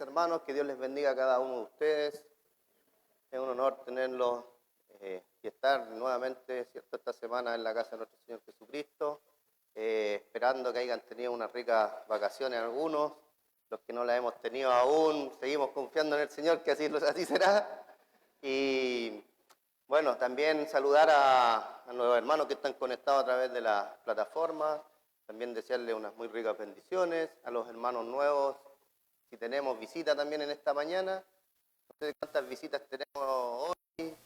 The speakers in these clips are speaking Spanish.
hermanos, que Dios les bendiga a cada uno de ustedes. Es un honor tenerlos y estar nuevamente, ¿cierto?, esta semana en la casa de nuestro Señor Jesucristo, esperando que hayan tenido unas ricas vacaciones algunos. Los que no las hemos tenido aún, seguimos confiando en el Señor que así será. Y bueno, también saludar a los hermanos que están conectados a través de las plataformas, también desearles unas muy ricas bendiciones, a los hermanos nuevos, si tenemos visita también en esta mañana. No sé cuántas visitas tenemos hoy.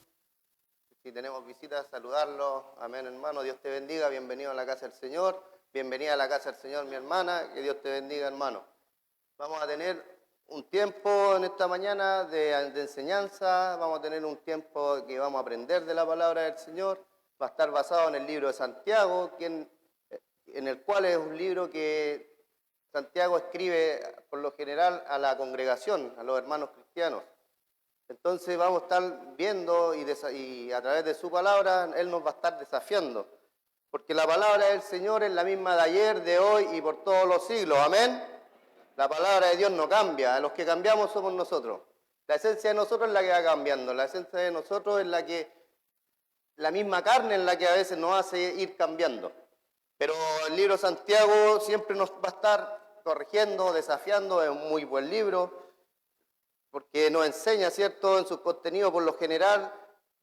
Si tenemos visitas, saludarlos. Amén, hermano. Dios te bendiga. Bienvenido a la casa del Señor. Bienvenida a la casa del Señor, mi hermana. Que Dios te bendiga, hermano. Vamos a tener un tiempo en esta mañana de enseñanza. Vamos a tener un tiempo que vamos a aprender de la palabra del Señor. Va a estar basado en el libro de Santiago, en el cual es un libro que Santiago escribe por lo general a la congregación, a los hermanos cristianos. Entonces vamos a estar viendo y a través de su palabra Él nos va a estar desafiando. Porque la palabra del Señor es la misma de ayer, de hoy y por todos los siglos. Amén. La palabra de Dios no cambia. Los que cambiamos somos nosotros. La esencia de nosotros es la que va cambiando. La esencia de nosotros es la misma carne en la que a veces nos hace ir cambiando. Pero el libro de Santiago siempre nos va a estar corrigiendo, desafiando. Es un muy buen libro, porque nos enseña, ¿cierto?, en sus contenidos por lo general.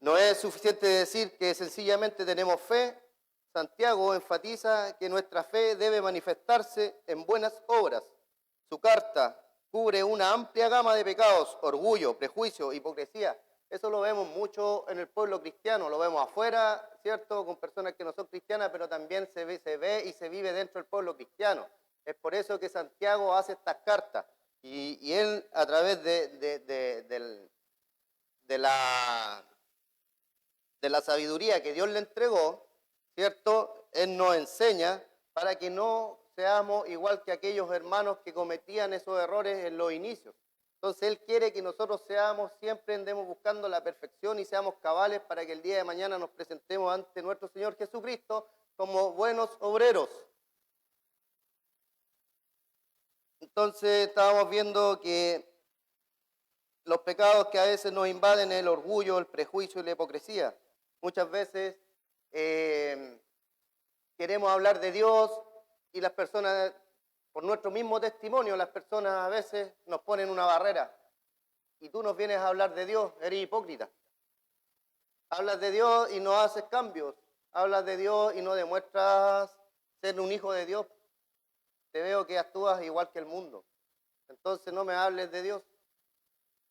No es suficiente decir que sencillamente tenemos fe. Santiago enfatiza que nuestra fe debe manifestarse en buenas obras. Su carta cubre una amplia gama de pecados: orgullo, prejuicio, hipocresía. Eso lo vemos mucho en el pueblo cristiano, lo vemos afuera, ¿cierto?, con personas que no son cristianas, pero también se ve y se vive dentro del pueblo cristiano. Es por eso que Santiago hace estas cartas. Y él, a través de la sabiduría que Dios le entregó, ¿cierto?, Él nos enseña para que no seamos igual que aquellos hermanos que cometían esos errores en los inicios. Entonces Él quiere que nosotros siempre andemos buscando la perfección y seamos cabales para que el día de mañana nos presentemos ante nuestro Señor Jesucristo como buenos obreros. Entonces estábamos viendo que los pecados que a veces nos invaden, el orgullo, el prejuicio y la hipocresía. Muchas veces queremos hablar de Dios y las personas, por nuestro mismo testimonio, las personas a veces nos ponen una barrera. Y tú nos vienes a hablar de Dios, eres hipócrita. Hablas de Dios y no haces cambios. Hablas de Dios y no demuestras ser un hijo de Dios. Te veo que actúas igual que el mundo. Entonces no me hables de Dios.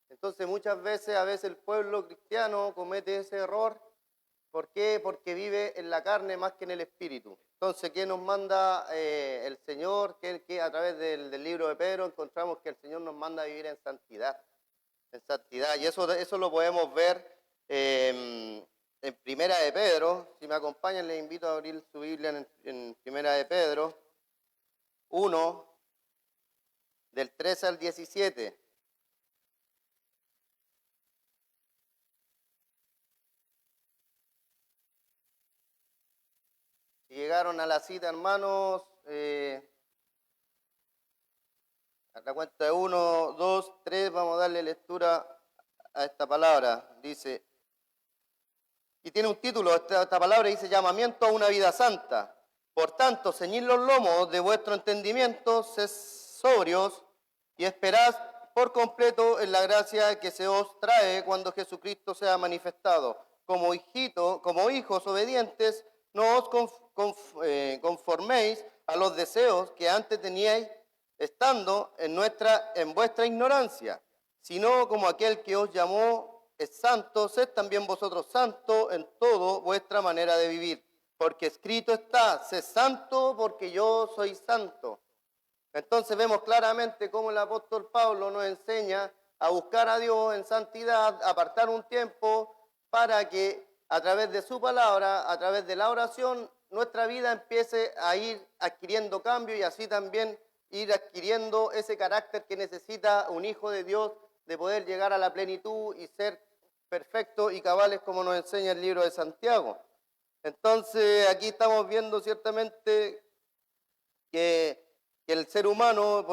Entonces muchas veces, el pueblo cristiano comete ese error. ¿Por qué? Porque vive en la carne más que en el espíritu. Entonces, ¿qué nos manda el Señor? Que a través del libro de Pedro encontramos que el Señor nos manda a vivir en santidad. En santidad. Y eso lo podemos ver en Primera de Pedro. Si me acompañan, les invito a abrir su Biblia en Primera de Pedro 1, del 13 al 17. Si llegaron a la cita, hermanos, a la cuenta de 1, 2, 3, vamos a darle lectura a esta palabra. Dice, y tiene un título, esta palabra dice: llamamiento a una vida santa. Por tanto, ceñid los lomos de vuestro entendimiento, sed sobrios y esperad por completo en la gracia que se os trae cuando Jesucristo sea manifestado. Como hijos obedientes, no os conforméis a los deseos que antes teníais estando en vuestra ignorancia, sino como aquel que os llamó es santo, sed también vosotros santos en todo vuestra manera de vivir. Porque escrito está: sé santo porque yo soy santo. Entonces vemos claramente cómo el apóstol Pablo nos enseña a buscar a Dios en santidad, a apartar un tiempo para que a través de su palabra, a través de la oración, nuestra vida empiece a ir adquiriendo cambio y así también ir adquiriendo ese carácter que necesita un hijo de Dios, de poder llegar a la plenitud y ser perfectos y cabales como nos enseña el libro de Santiago. Entonces aquí estamos viendo ciertamente que el ser humano,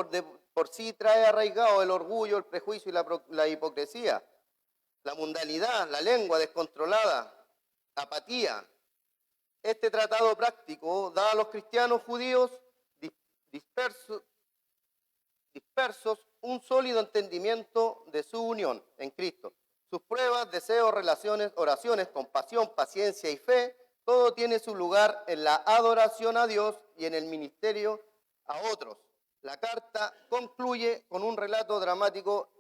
por sí trae arraigado el orgullo, el prejuicio y la hipocresía, la mundanalidad, la lengua descontrolada, apatía. Este tratado práctico da a los cristianos judíos dispersos un sólido entendimiento de su unión en Cristo. Sus pruebas, deseos, relaciones, oraciones, compasión, paciencia y fe, todo tiene su lugar en la adoración a Dios y en el ministerio a otros. La carta concluye con un relato dramático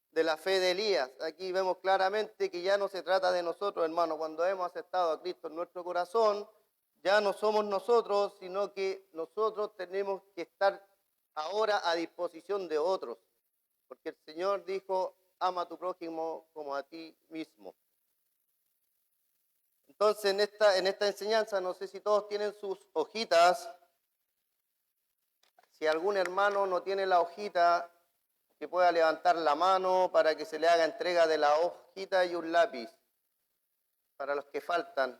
de la fe de Elías. Aquí vemos claramente que ya no se trata de nosotros, hermanos. Cuando hemos aceptado a Cristo en nuestro corazón, ya no somos nosotros, sino que nosotros tenemos que estar ahora a disposición de otros. Porque el Señor dijo, ama a tu prójimo como a ti mismo. Entonces, en esta enseñanza, no sé si todos tienen sus hojitas. Si algún hermano no tiene la hojita, que pueda levantar la mano para que se le haga entrega de la hojita y un lápiz. Para los que faltan.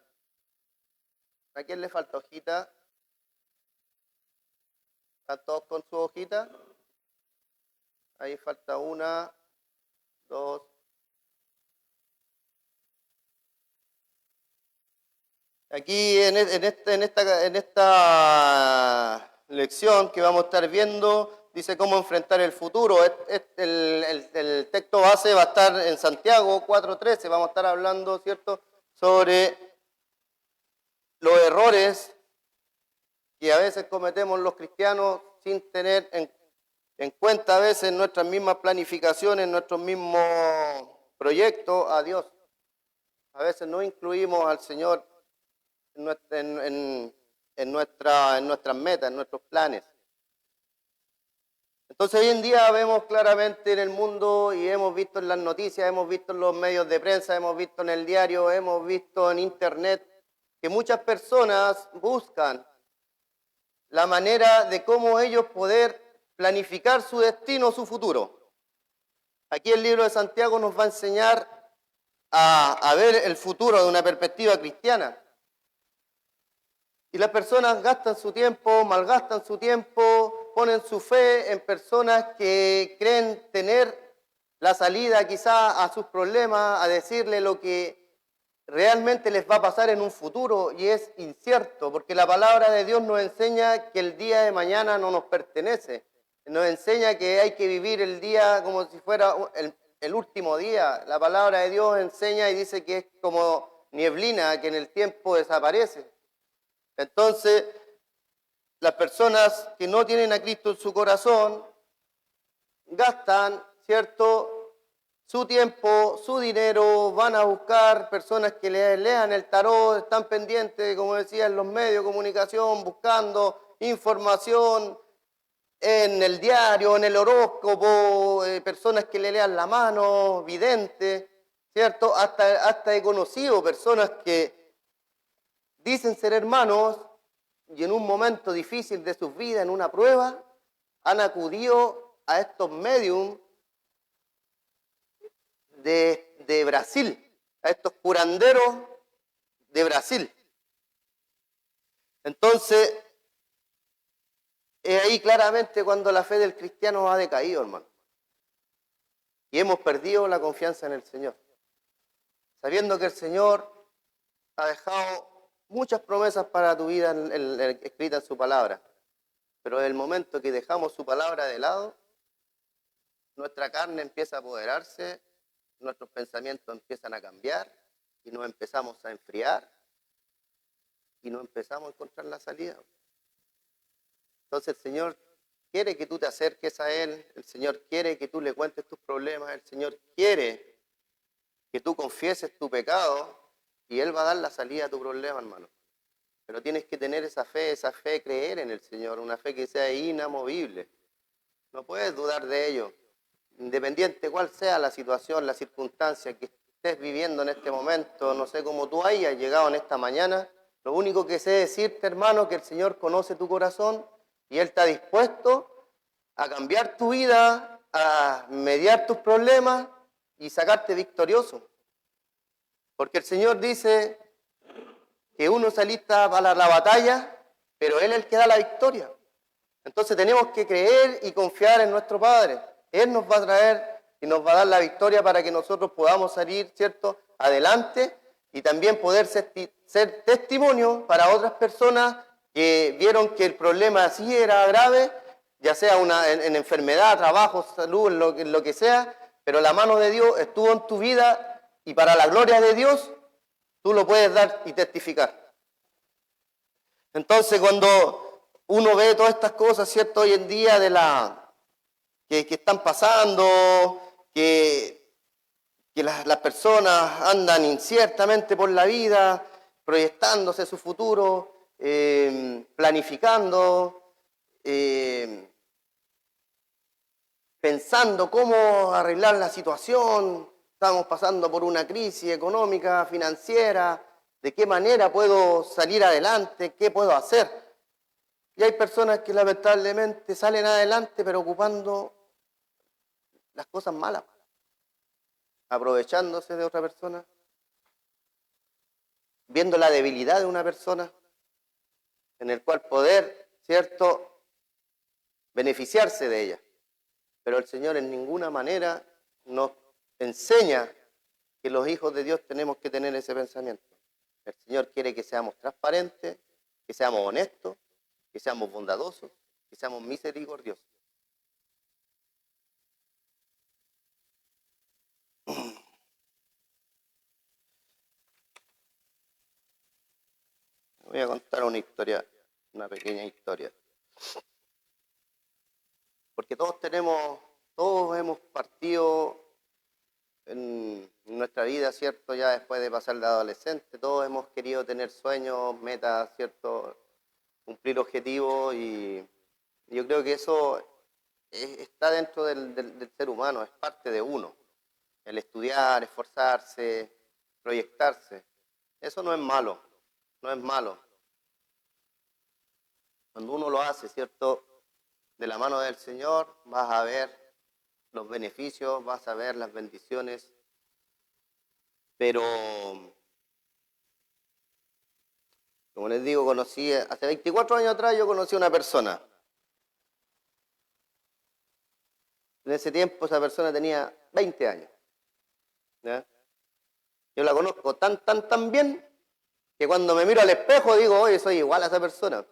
¿A quién le falta hojita? ¿Están todos con su hojita? Ahí falta una, dos. Aquí en esta lección que vamos a estar viendo, dice cómo enfrentar el futuro. El texto base va a estar en Santiago 4:13. Vamos a estar hablando, ¿cierto?, sobre los errores que a veces cometemos los cristianos sin tener en cuenta a veces nuestras mismas planificaciones, nuestros mismos proyectos a Dios. A veces no incluimos al Señor en nuestras metas, en nuestros planes. Entonces hoy en día vemos claramente en el mundo y hemos visto en las noticias, hemos visto en los medios de prensa, hemos visto en el diario, hemos visto en internet que muchas personas buscan la manera de cómo ellos poder planificar su destino, su futuro. Aquí el libro de Santiago nos va a enseñar a ver el futuro de una perspectiva cristiana. Y las personas gastan su tiempo, malgastan su tiempo, ponen su fe en personas que creen tener la salida quizá a sus problemas, a decirle lo que realmente les va a pasar en un futuro, y es incierto, porque la palabra de Dios nos enseña que el día de mañana no nos pertenece. Nos enseña que hay que vivir el día como si fuera el último día. La palabra de Dios enseña y dice que es como nieblina que en el tiempo desaparece. Entonces, las personas que no tienen a Cristo en su corazón gastan, ¿cierto?, su tiempo, su dinero, van a buscar personas que lean el tarot, están pendientes, como decía, en los medios de comunicación, buscando información en el diario, en el horóscopo, personas que le lean la mano, videntes, ¿cierto? Hasta he conocido personas que dicen ser hermanos y en un momento difícil de sus vidas, en una prueba, han acudido a estos médiums de Brasil, a estos curanderos de Brasil. Entonces, es ahí claramente cuando la fe del cristiano ha decaído, hermano. Y hemos perdido la confianza en el Señor. Sabiendo que el Señor ha dejado muchas promesas para tu vida escritas en su palabra. Pero en el momento que dejamos su palabra de lado, nuestra carne empieza a apoderarse, nuestros pensamientos empiezan a cambiar y nos empezamos a enfriar y no empezamos a encontrar la salida. Entonces el Señor quiere que tú te acerques a Él, el Señor quiere que tú le cuentes tus problemas, el Señor quiere que tú confieses tu pecado y Él va a dar la salida a tu problema, hermano. Pero tienes que tener esa fe, creer en el Señor, una fe que sea inamovible. No puedes dudar de ello. Independiente cuál sea la situación, la circunstancia que estés viviendo en este momento, no sé cómo tú hayas llegado en esta mañana, lo único que sé decirte, hermano, que el Señor conoce tu corazón y Él está dispuesto a cambiar tu vida, a mediar tus problemas y sacarte victorioso. Porque el Señor dice que uno se alista para la batalla, pero Él es el que da la victoria. Entonces tenemos que creer y confiar en nuestro Padre. Él nos va a traer y nos va a dar la victoria para que nosotros podamos salir, ¿cierto?, adelante y también poder ser testimonio para otras personas que vieron que el problema sí era grave, ya sea en enfermedad, trabajo, salud, en lo que sea, pero la mano de Dios estuvo en tu vida y para la gloria de Dios tú lo puedes dar y testificar. Entonces, cuando uno ve todas estas cosas, ¿cierto?, hoy en día que están pasando, que las personas andan inciertamente por la vida, proyectándose su futuro, planificando, pensando cómo arreglar la situación. Estamos pasando por una crisis económica, financiera. ¿De qué manera puedo salir adelante? ¿Qué puedo hacer? Y hay personas que lamentablemente salen adelante pero ocupando las cosas malas, aprovechándose de otra persona, viendo la debilidad de una persona, en el cual poder, ¿cierto?, beneficiarse de ella. Pero el Señor en ninguna manera nos enseña que los hijos de Dios tenemos que tener ese pensamiento. El Señor quiere que seamos transparentes, que seamos honestos, que seamos bondadosos, que seamos misericordiosos. Voy a contar una historia, una pequeña historia. Porque todos hemos partido en nuestra vida, ¿cierto? Ya después de pasar de adolescente, todos hemos querido tener sueños, metas, ¿cierto? Cumplir objetivos y yo creo que eso está dentro del ser humano, es parte de uno. El estudiar, esforzarse, proyectarse. Eso no es malo, no es malo. Cuando uno lo hace, ¿cierto?, de la mano del Señor, vas a ver los beneficios, vas a ver las bendiciones, pero, como les digo, hace 24 años atrás yo conocí a una persona. En ese tiempo esa persona tenía 20 años. ¿Ya? Yo la conozco tan bien, que cuando me miro al espejo digo, oye, soy igual a esa persona.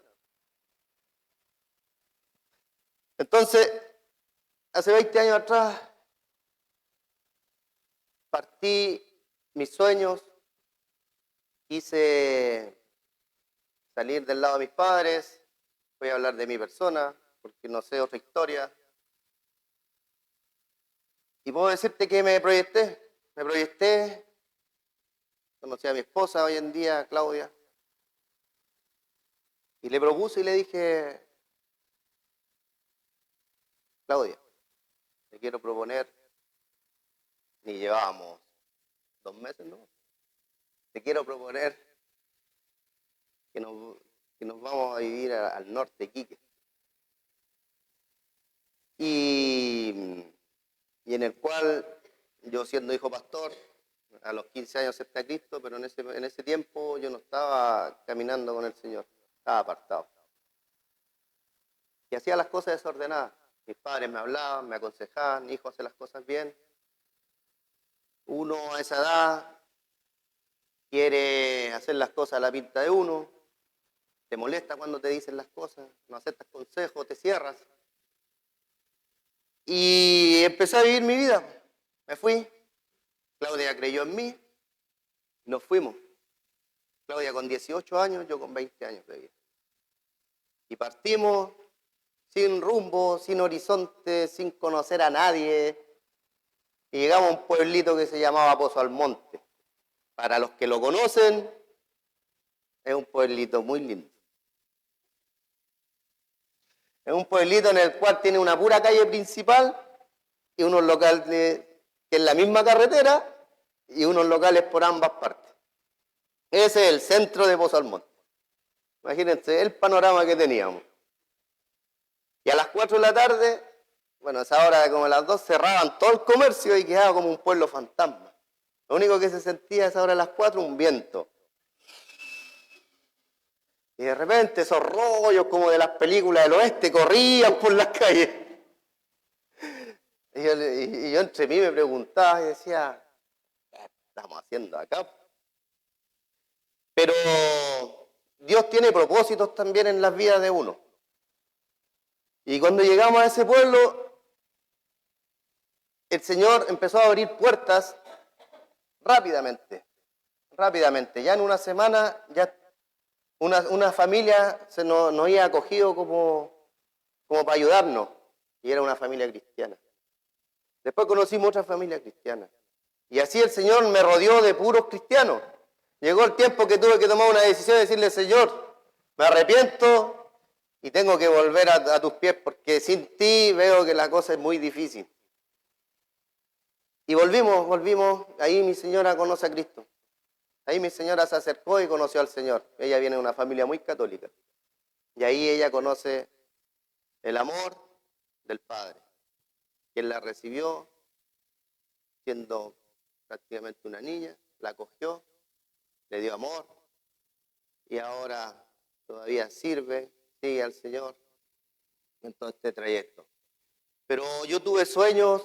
Entonces, hace 20 años atrás, partí mis sueños, quise salir del lado de mis padres, voy a hablar de mi persona, porque no sé otra historia. Y puedo decirte que me proyecté, conocí a mi esposa hoy en día, Claudia, y le propuse y le dije, Claudia, te quiero proponer, ni llevábamos 2 meses, ¿no? Te quiero proponer que nos vamos a vivir al norte de Iquique. Y en el cual yo, siendo hijo pastor, a los 15 años acepté a Cristo, pero en ese tiempo yo no estaba caminando con el Señor, estaba apartado. Y hacía las cosas desordenadas. Mis padres me hablaban, me aconsejaban, hijo, hace las cosas bien. Uno a esa edad quiere hacer las cosas a la pinta de uno, te molesta cuando te dicen las cosas, no aceptas consejos, te cierras. Y empecé a vivir mi vida. Me fui. Claudia creyó en mí. Nos fuimos. Claudia con 18 años, yo con 20 años de vida. Y partimos sin rumbo, sin horizonte, sin conocer a nadie. Y llegamos a un pueblito que se llamaba Pozo Almonte. Para los que lo conocen, es un pueblito muy lindo. Es un pueblito en el cual tiene una pura calle principal y unos locales que es la misma carretera y unos locales por ambas partes. Ese es el centro de Pozo Almonte. Imagínense el panorama que teníamos. Y a las 4 de la tarde, bueno, a esa hora como a las 2 cerraban todo el comercio y quedaba como un pueblo fantasma. Lo único que se sentía a esa hora a las 4, un viento. Y de repente esos rollos como de las películas del oeste corrían por las calles. Y yo entre mí me preguntaba y decía, ¿qué estamos haciendo acá? Pero Dios tiene propósitos también en las vidas de uno. Y cuando llegamos a ese pueblo, el Señor empezó a abrir puertas rápidamente. Ya en una semana, ya una familia nos había acogido como para ayudarnos. Y era una familia cristiana. Después conocimos otra familia cristiana. Y así el Señor me rodeó de puros cristianos. Llegó el tiempo que tuve que tomar una decisión y decirle, Señor, me arrepiento y tengo que volver a tus pies porque sin ti veo que la cosa es muy difícil. Y volvimos, ahí mi señora conoce a Cristo. Ahí mi señora se acercó y conoció al Señor. Ella viene de una familia muy católica. Y ahí ella conoce el amor del Padre, quien la recibió siendo prácticamente una niña, la acogió, le dio amor y ahora todavía sigue al Señor en todo este trayecto. Pero yo tuve sueños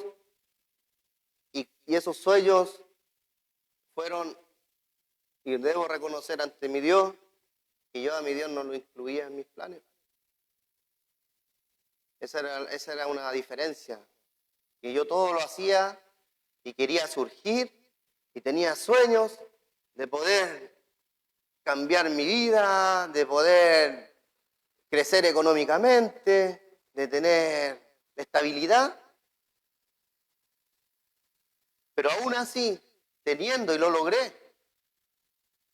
y esos sueños fueron, y debo reconocer ante mi Dios, que yo a mi Dios no lo incluía en mis planes. Esa era una diferencia, que yo todo lo hacía y quería surgir y tenía sueños de poder cambiar mi vida, de poder crecer económicamente, de tener estabilidad. Pero aún así, teniendo y lo logré,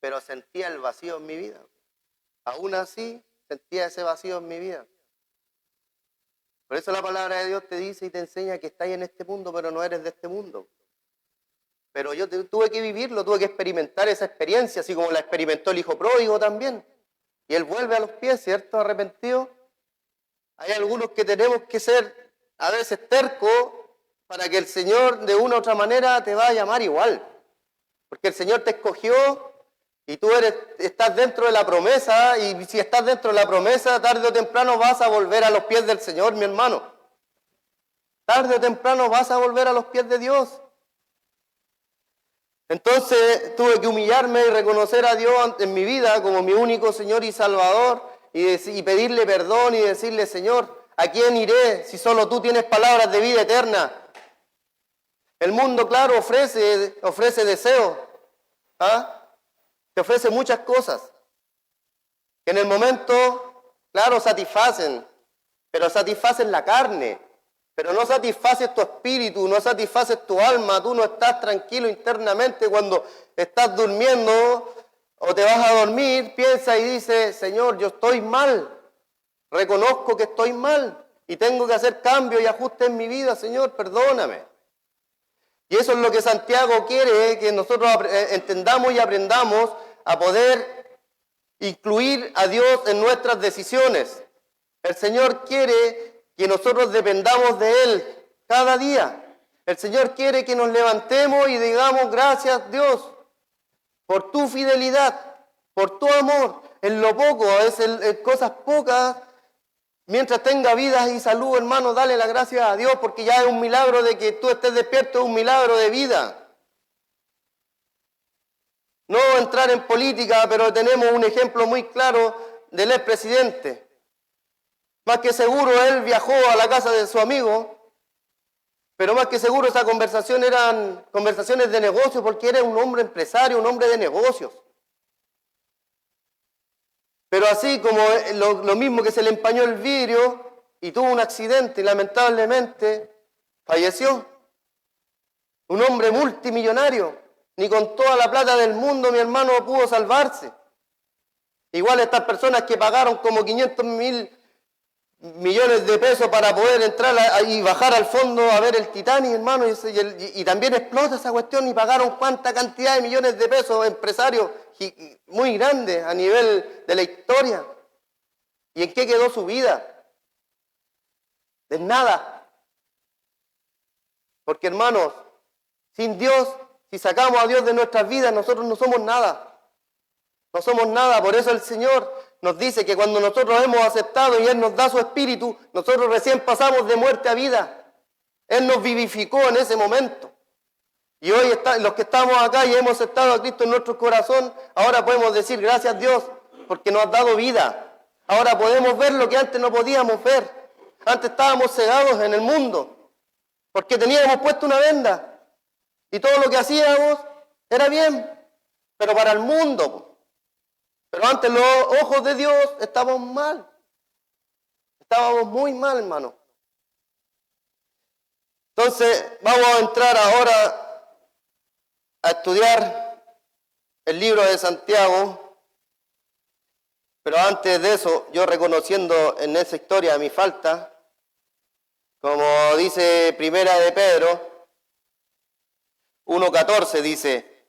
pero sentía el vacío en mi vida. Aún así, sentía ese vacío en mi vida. Por eso la palabra de Dios te dice y te enseña que estás en este mundo, pero no eres de este mundo. Pero yo tuve que vivirlo, tuve que experimentar esa experiencia, así como la experimentó el hijo pródigo también. Y él vuelve a los pies, ¿cierto? Arrepentido. Hay algunos que tenemos que ser a veces tercos para que el Señor de una u otra manera te va a llamar igual. Porque el Señor te escogió y tú estás dentro de la promesa, y si estás dentro de la promesa, tarde o temprano vas a volver a los pies del Señor, mi hermano. Tarde o temprano vas a volver a los pies de Dios. Entonces tuve que humillarme y reconocer a Dios en mi vida como mi único Señor y Salvador, y pedirle perdón y decirle, Señor, ¿a quién iré si solo tú tienes palabras de vida eterna? El mundo, claro, ofrece deseos, te ofrece muchas cosas que en el momento, claro, satisfacen, pero satisfacen la carne, pero no satisfaces tu espíritu, no satisfaces tu alma. Tú no estás tranquilo internamente cuando estás durmiendo o te vas a dormir, piensa y dice, Señor, yo estoy mal, reconozco que estoy mal y tengo que hacer cambios y ajustes en mi vida, Señor, perdóname. Y eso es lo que Santiago quiere, que nosotros entendamos y aprendamos a poder incluir a Dios en nuestras decisiones. El Señor quiere que nosotros dependamos de Él cada día. El Señor quiere que nos levantemos y digamos, gracias Dios, por tu fidelidad, por tu amor, en lo poco, a veces en cosas pocas. Mientras tenga vida y salud, hermano, dale la gracia a Dios, porque ya es un milagro de que tú estés despierto, es un milagro de vida. No entrar en política, pero tenemos un ejemplo muy claro del expresidente. Más que seguro él viajó a la casa de su amigo, pero más que seguro esa conversación eran conversaciones de negocio, porque era un hombre empresario, un hombre de negocios. Pero así como lo mismo que se le empañó el vidrio y tuvo un accidente y lamentablemente falleció. Un hombre multimillonario, ni con toda la plata del mundo mi hermano pudo salvarse. Igual estas personas que pagaron como 500.000 millones de pesos para poder entrar y bajar al fondo a ver el Titanic, hermano, y también explota esa cuestión y pagaron cuánta cantidad de millones de pesos, empresarios muy grandes a nivel de la historia. ¿Y en qué quedó su vida? En nada. Porque, hermanos, sin Dios, si sacamos a Dios de nuestras vidas, nosotros no somos nada. No somos nada. Por eso el Señor nos dice que cuando nosotros hemos aceptado y Él nos da su espíritu, nosotros recién pasamos de muerte a vida. Él nos vivificó en ese momento. Y hoy los que estamos acá y hemos aceptado a Cristo en nuestro corazón, ahora podemos decir gracias a Dios porque nos ha dado vida. Ahora podemos ver lo que antes no podíamos ver. Antes estábamos cegados en el mundo porque teníamos puesto una venda y todo lo que hacíamos era bien, pero para el mundo. Pero ante los ojos de Dios estábamos mal. Estábamos muy mal, hermano. Entonces vamos a entrar ahora a estudiar el libro de Santiago, pero antes de eso, yo reconociendo en esa historia mi falta, como dice Primera de Pedro 1:14, dice,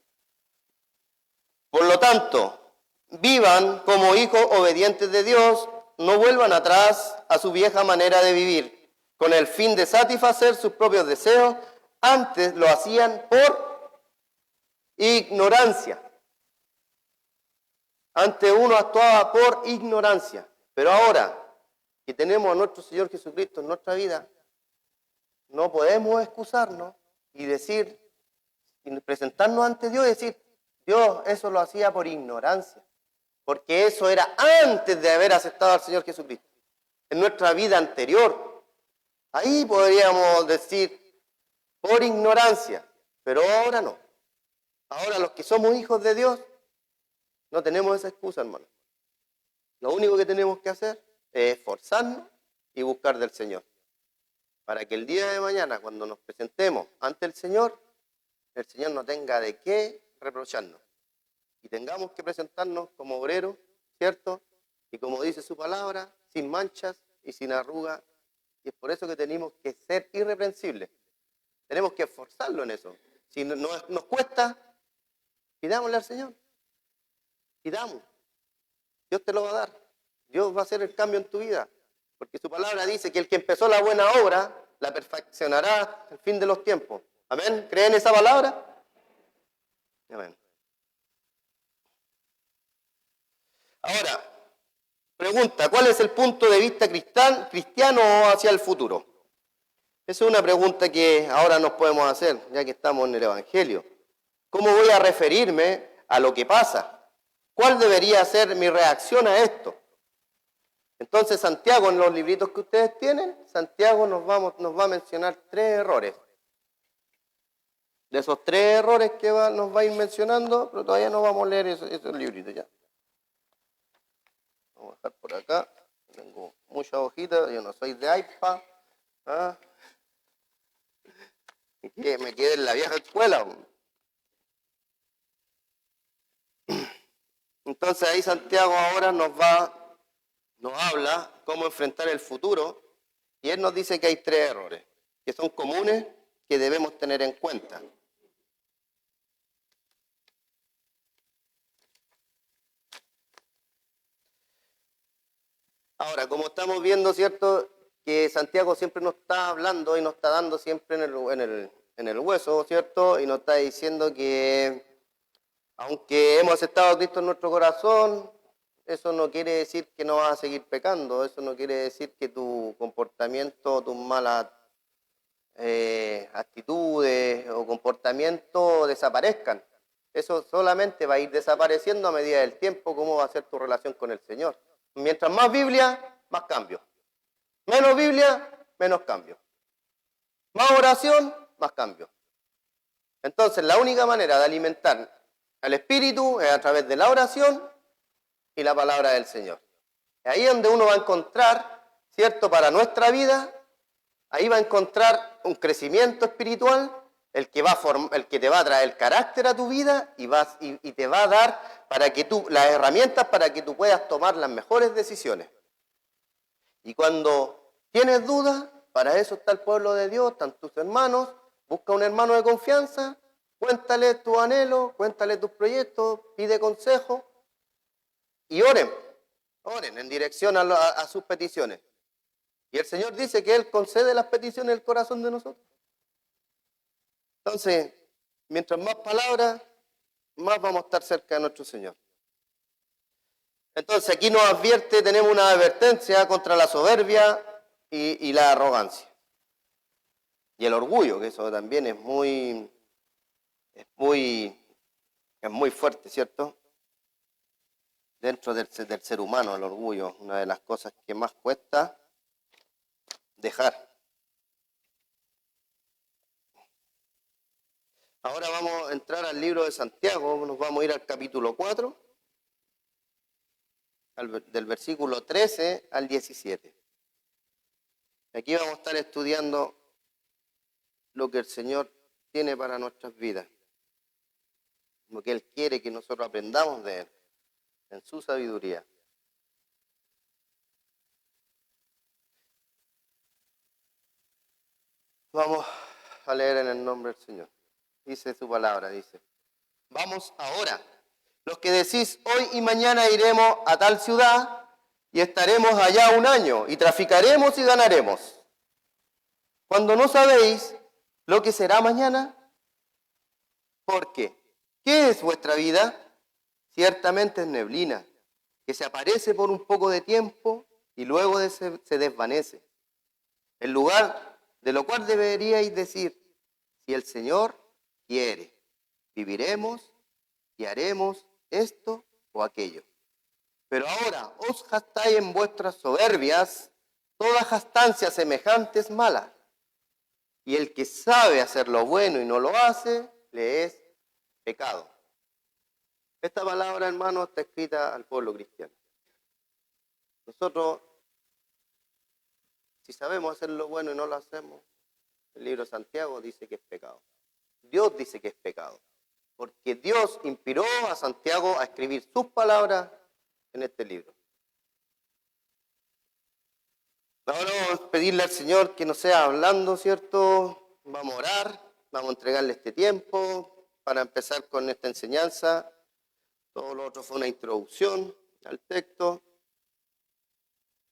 por lo tanto, vivan como hijos obedientes de Dios, no vuelvan atrás a su vieja manera de vivir, con el fin de satisfacer sus propios deseos. Antes lo hacían por ignorancia. Antes uno actuaba por ignorancia, pero ahora que tenemos a nuestro Señor Jesucristo en nuestra vida, no podemos excusarnos y decir, y presentarnos ante Dios y decir, Dios, eso lo hacía por ignorancia, porque eso era antes de haber aceptado al Señor Jesucristo, en nuestra vida anterior. Ahí podríamos decir, por ignorancia, pero ahora no. Ahora los que somos hijos de Dios, no tenemos esa excusa, hermano. Lo único que tenemos que hacer es esforzarnos y buscar del Señor. Para que el día de mañana, cuando nos presentemos ante el Señor no tenga de qué reprocharnos. Y tengamos que presentarnos como obreros, ¿cierto? Y como dice su palabra, sin manchas y sin arrugas. Y es por eso que tenemos que ser irreprensibles. Tenemos que esforzarlo en eso. Si nos cuesta, pidámosle al Señor. Pidamos. Dios te lo va a dar. Dios va a hacer el cambio en tu vida. Porque su palabra dice que el que empezó la buena obra, la perfeccionará al fin de los tiempos. ¿Amén? ¿Creen esa palabra? Amén. Ahora, pregunta, ¿cuál es el punto de vista cristiano hacia el futuro? Esa es una pregunta que ahora nos podemos hacer, ya que estamos en el Evangelio. ¿Cómo voy a referirme a lo que pasa? ¿Cuál debería ser mi reacción a esto? Entonces Santiago, en los libritos que ustedes tienen, Santiago nos va a mencionar 3 errores. De esos 3 errores que nos va a ir mencionando, pero todavía no vamos a leer esos libritos ya. Vamos a dejar por acá. Tengo muchas hojitas, yo no soy de iPad. ¿Ah? Que me quedé en la vieja escuela. Entonces ahí Santiago ahora nos habla cómo enfrentar el futuro, y él nos dice que hay 3 errores que son comunes que debemos tener en cuenta. Ahora, como estamos viendo, ¿cierto?, que Santiago siempre nos está hablando y nos está dando siempre en el hueso, ¿cierto? Y nos está diciendo que aunque hemos aceptado a Cristo en nuestro corazón, eso no quiere decir que no vas a seguir pecando, eso no quiere decir que tu comportamiento, tus malas actitudes o comportamientos desaparezcan. Eso solamente va a ir desapareciendo a medida del tiempo, cómo va a ser tu relación con el Señor. Mientras más Biblia, más cambio. Menos Biblia, menos cambio. Más oración, más cambio. Entonces, la única manera de alimentar al Espíritu es a través de la oración y la palabra del Señor. Ahí es donde uno va a encontrar, ¿cierto?, para nuestra vida, ahí va a encontrar un crecimiento espiritual, el que te va a traer carácter a tu vida y te va a dar las herramientas para que tú puedas tomar las mejores decisiones. Y cuando tienes dudas, para eso está el pueblo de Dios, están tus hermanos, busca un hermano de confianza, cuéntale tu anhelo, cuéntale tus proyectos, pide consejo y oren en dirección a sus peticiones. Y el Señor dice que Él concede las peticiones del corazón de nosotros. Entonces, mientras más palabras, más vamos a estar cerca de nuestro Señor. Entonces aquí nos advierte, tenemos una advertencia contra la soberbia y la arrogancia. Y el orgullo, que eso también es muy fuerte, ¿cierto? Dentro del ser humano, el orgullo, una de las cosas que más cuesta dejar. Ahora vamos a entrar al libro de Santiago, nos vamos a ir al capítulo 4, del versículo 13 al 17. Aquí vamos a estar estudiando lo que el Señor tiene para nuestras vidas, lo que Él quiere que nosotros aprendamos de Él, en su sabiduría. Vamos a leer en el nombre del Señor. Dice su palabra, dice: vamos ahora, los que decís hoy y mañana iremos a tal ciudad y estaremos allá un año y traficaremos y ganaremos, cuando no sabéis lo que será mañana. ¿Por qué? ¿Qué es vuestra vida? Ciertamente es neblina, que se aparece por un poco de tiempo y luego se desvanece. En lugar de lo cual deberíais decir: si el Señor quiere, viviremos y haremos esto o aquello. Pero ahora os jactáis en vuestras soberbias, toda jactancia semejante es mala. Y el que sabe hacer lo bueno y no lo hace, le es pecado. Esta palabra, hermano, está escrita al pueblo cristiano. Nosotros, si sabemos hacer lo bueno y no lo hacemos, el libro de Santiago dice que es pecado. Dios dice que es pecado, porque Dios inspiró a Santiago a escribir sus palabras en este libro. Ahora vamos a pedirle al Señor que nos sea hablando, ¿cierto? Vamos a orar, vamos a entregarle este tiempo para empezar con esta enseñanza. Todo lo otro fue una introducción al texto.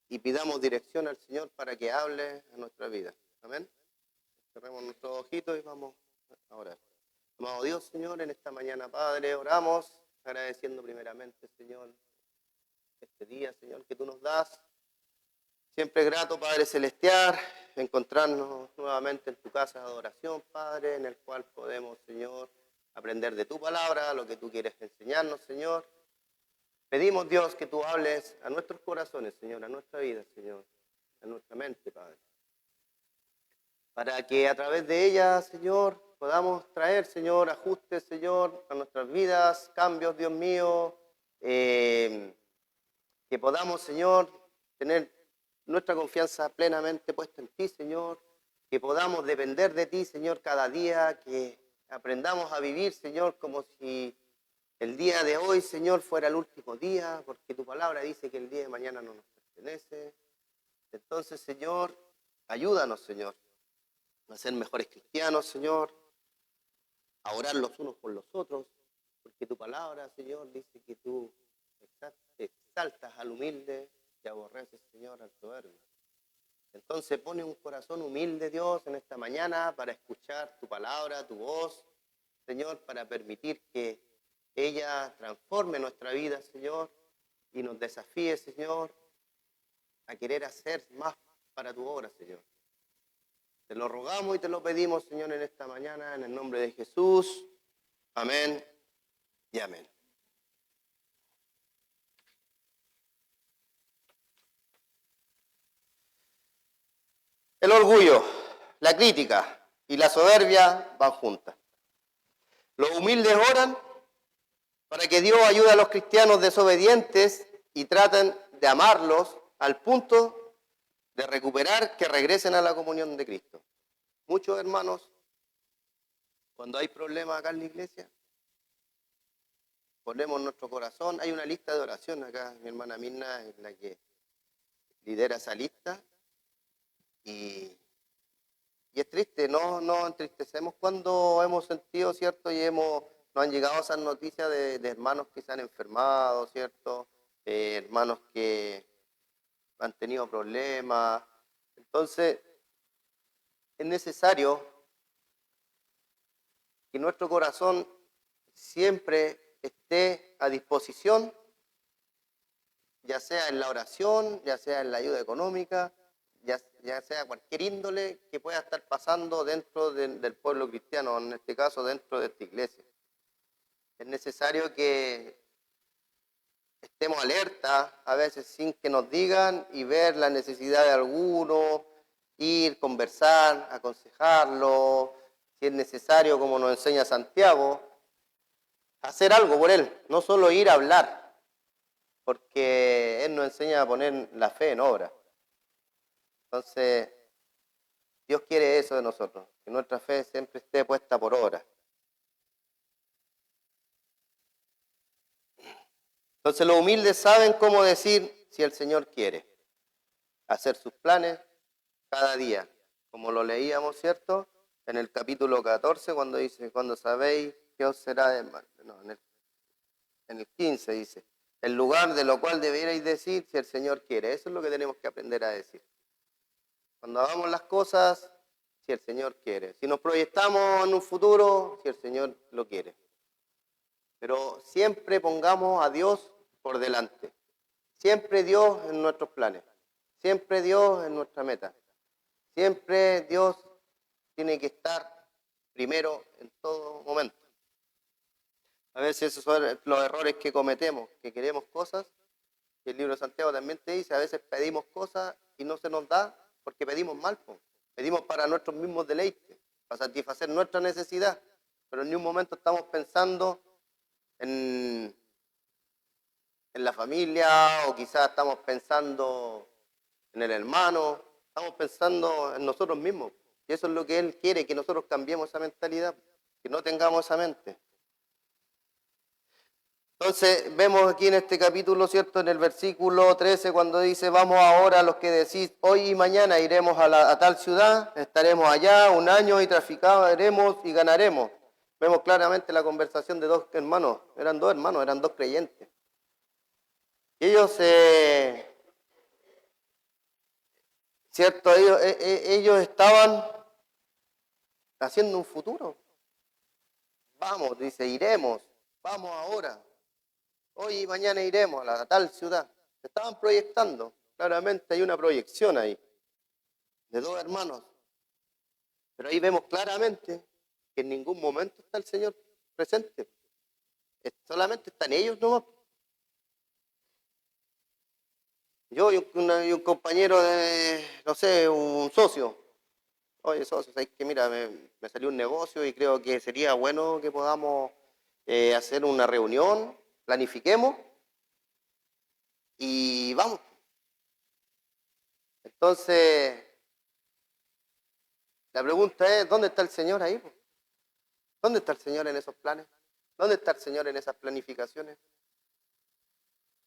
Y pidamos dirección al Señor para que hable a nuestra vida. Amén. Cerremos nuestros ojitos y vamos a orar. Amado Dios, Señor, en esta mañana, Padre, oramos agradeciendo primeramente, Señor, este día, Señor, que tú nos das. Siempre grato, Padre Celestial, encontrarnos nuevamente en tu casa de adoración, Padre, en el cual podemos, Señor, aprender de tu palabra, lo que tú quieres enseñarnos, Señor. Pedimos, Dios, que tú hables a nuestros corazones, Señor, a nuestra vida, Señor, a nuestra mente, Padre. Para que a través de ella, Señor, podamos traer, Señor, ajustes, Señor, a nuestras vidas, cambios, Dios mío, que podamos, Señor, tener nuestra confianza plenamente puesta en ti, Señor, que podamos depender de ti, Señor, cada día, que aprendamos a vivir, Señor, como si el día de hoy, Señor, fuera el último día, porque tu palabra dice que el día de mañana no nos pertenece. Entonces, Señor, ayúdanos, Señor, a ser mejores cristianos, Señor, a orar los unos por los otros, porque tu palabra, Señor, dice que tú exaltas al humilde y aborreces, Señor, al soberbio. Entonces pone un corazón humilde, Dios, en esta mañana para escuchar tu palabra, tu voz, Señor, para permitir que ella transforme nuestra vida, Señor, y nos desafíe, Señor, a querer hacer más para tu obra, Señor. Te lo rogamos y te lo pedimos, Señor, en esta mañana, en el nombre de Jesús. Amén y amén. El orgullo, la crítica y la soberbia van juntas. Los humildes oran para que Dios ayude a los cristianos desobedientes y traten de amarlos al punto de recuperar que regresen a la comunión de Cristo. Muchos hermanos, cuando hay problemas acá en la iglesia, ponemos nuestro corazón. Hay una lista de oración acá, mi hermana Mirna es la que lidera esa lista. Y es triste, nos entristecemos cuando hemos sentido, ¿cierto? Y nos han llegado esas noticias de hermanos que se han enfermado, ¿cierto? Hermanos que han tenido problemas. Entonces, es necesario que nuestro corazón siempre esté a disposición ya sea en la oración, ya sea en la ayuda económica, ya sea cualquier índole que pueda estar pasando dentro del pueblo cristiano, en este caso dentro de esta iglesia. Es necesario que estemos alerta, a veces sin que nos digan, y ver la necesidad de alguno, ir, conversar, aconsejarlo, si es necesario, como nos enseña Santiago, hacer algo por él, no solo ir a hablar, porque él nos enseña a poner la fe en obra. Entonces, Dios quiere eso de nosotros, que nuestra fe siempre esté puesta por obra. Entonces los humildes saben cómo decir si el Señor quiere. Hacer sus planes cada día, como lo leíamos, ¿cierto? En el capítulo 14, cuando dice, cuando sabéis qué os será de mal. No, en el 15 dice, el lugar de lo cual deberéis decir si el Señor quiere. Eso es lo que tenemos que aprender a decir. Cuando hagamos las cosas, si el Señor quiere. Si nos proyectamos en un futuro, si el Señor lo quiere. Pero siempre pongamos a Dios por delante. Siempre Dios en nuestros planes. Siempre Dios en nuestra meta. Siempre Dios tiene que estar primero en todo momento. A veces esos son los errores que cometemos, que queremos cosas. Y el libro de Santiago también te dice, a veces pedimos cosas y no se nos da porque pedimos mal. Pedimos para nuestros mismos deleites, para satisfacer nuestra necesidad. Pero en ningún momento estamos pensando en la familia, o quizás estamos pensando en el hermano, estamos pensando en nosotros mismos. Y eso es lo que Él quiere, que nosotros cambiemos esa mentalidad, que no tengamos esa mente. Entonces vemos aquí en este capítulo, ¿cierto? En el versículo 13, cuando dice, vamos ahora los que decís, hoy y mañana iremos a tal ciudad, estaremos allá un año y traficaremos y ganaremos. Vemos claramente la conversación de dos hermanos, eran dos creyentes. Y ellos, ¿cierto? Ellos estaban haciendo un futuro. Vamos, dice, iremos, vamos ahora. Hoy y mañana iremos a tal ciudad. Se estaban proyectando. Claramente hay una proyección ahí de dos hermanos. Pero ahí vemos claramente que en ningún momento está el Señor presente. Solamente están ellos nomás. Yo y un compañero de, no sé, un socio. Oye, socio, ¿sabes qué? Mira, me salió un negocio y creo que sería bueno que podamos hacer una reunión, planifiquemos y vamos. Entonces, la pregunta es, ¿dónde está el Señor ahí? ¿Dónde está el Señor en esos planes? ¿Dónde está el Señor en esas planificaciones?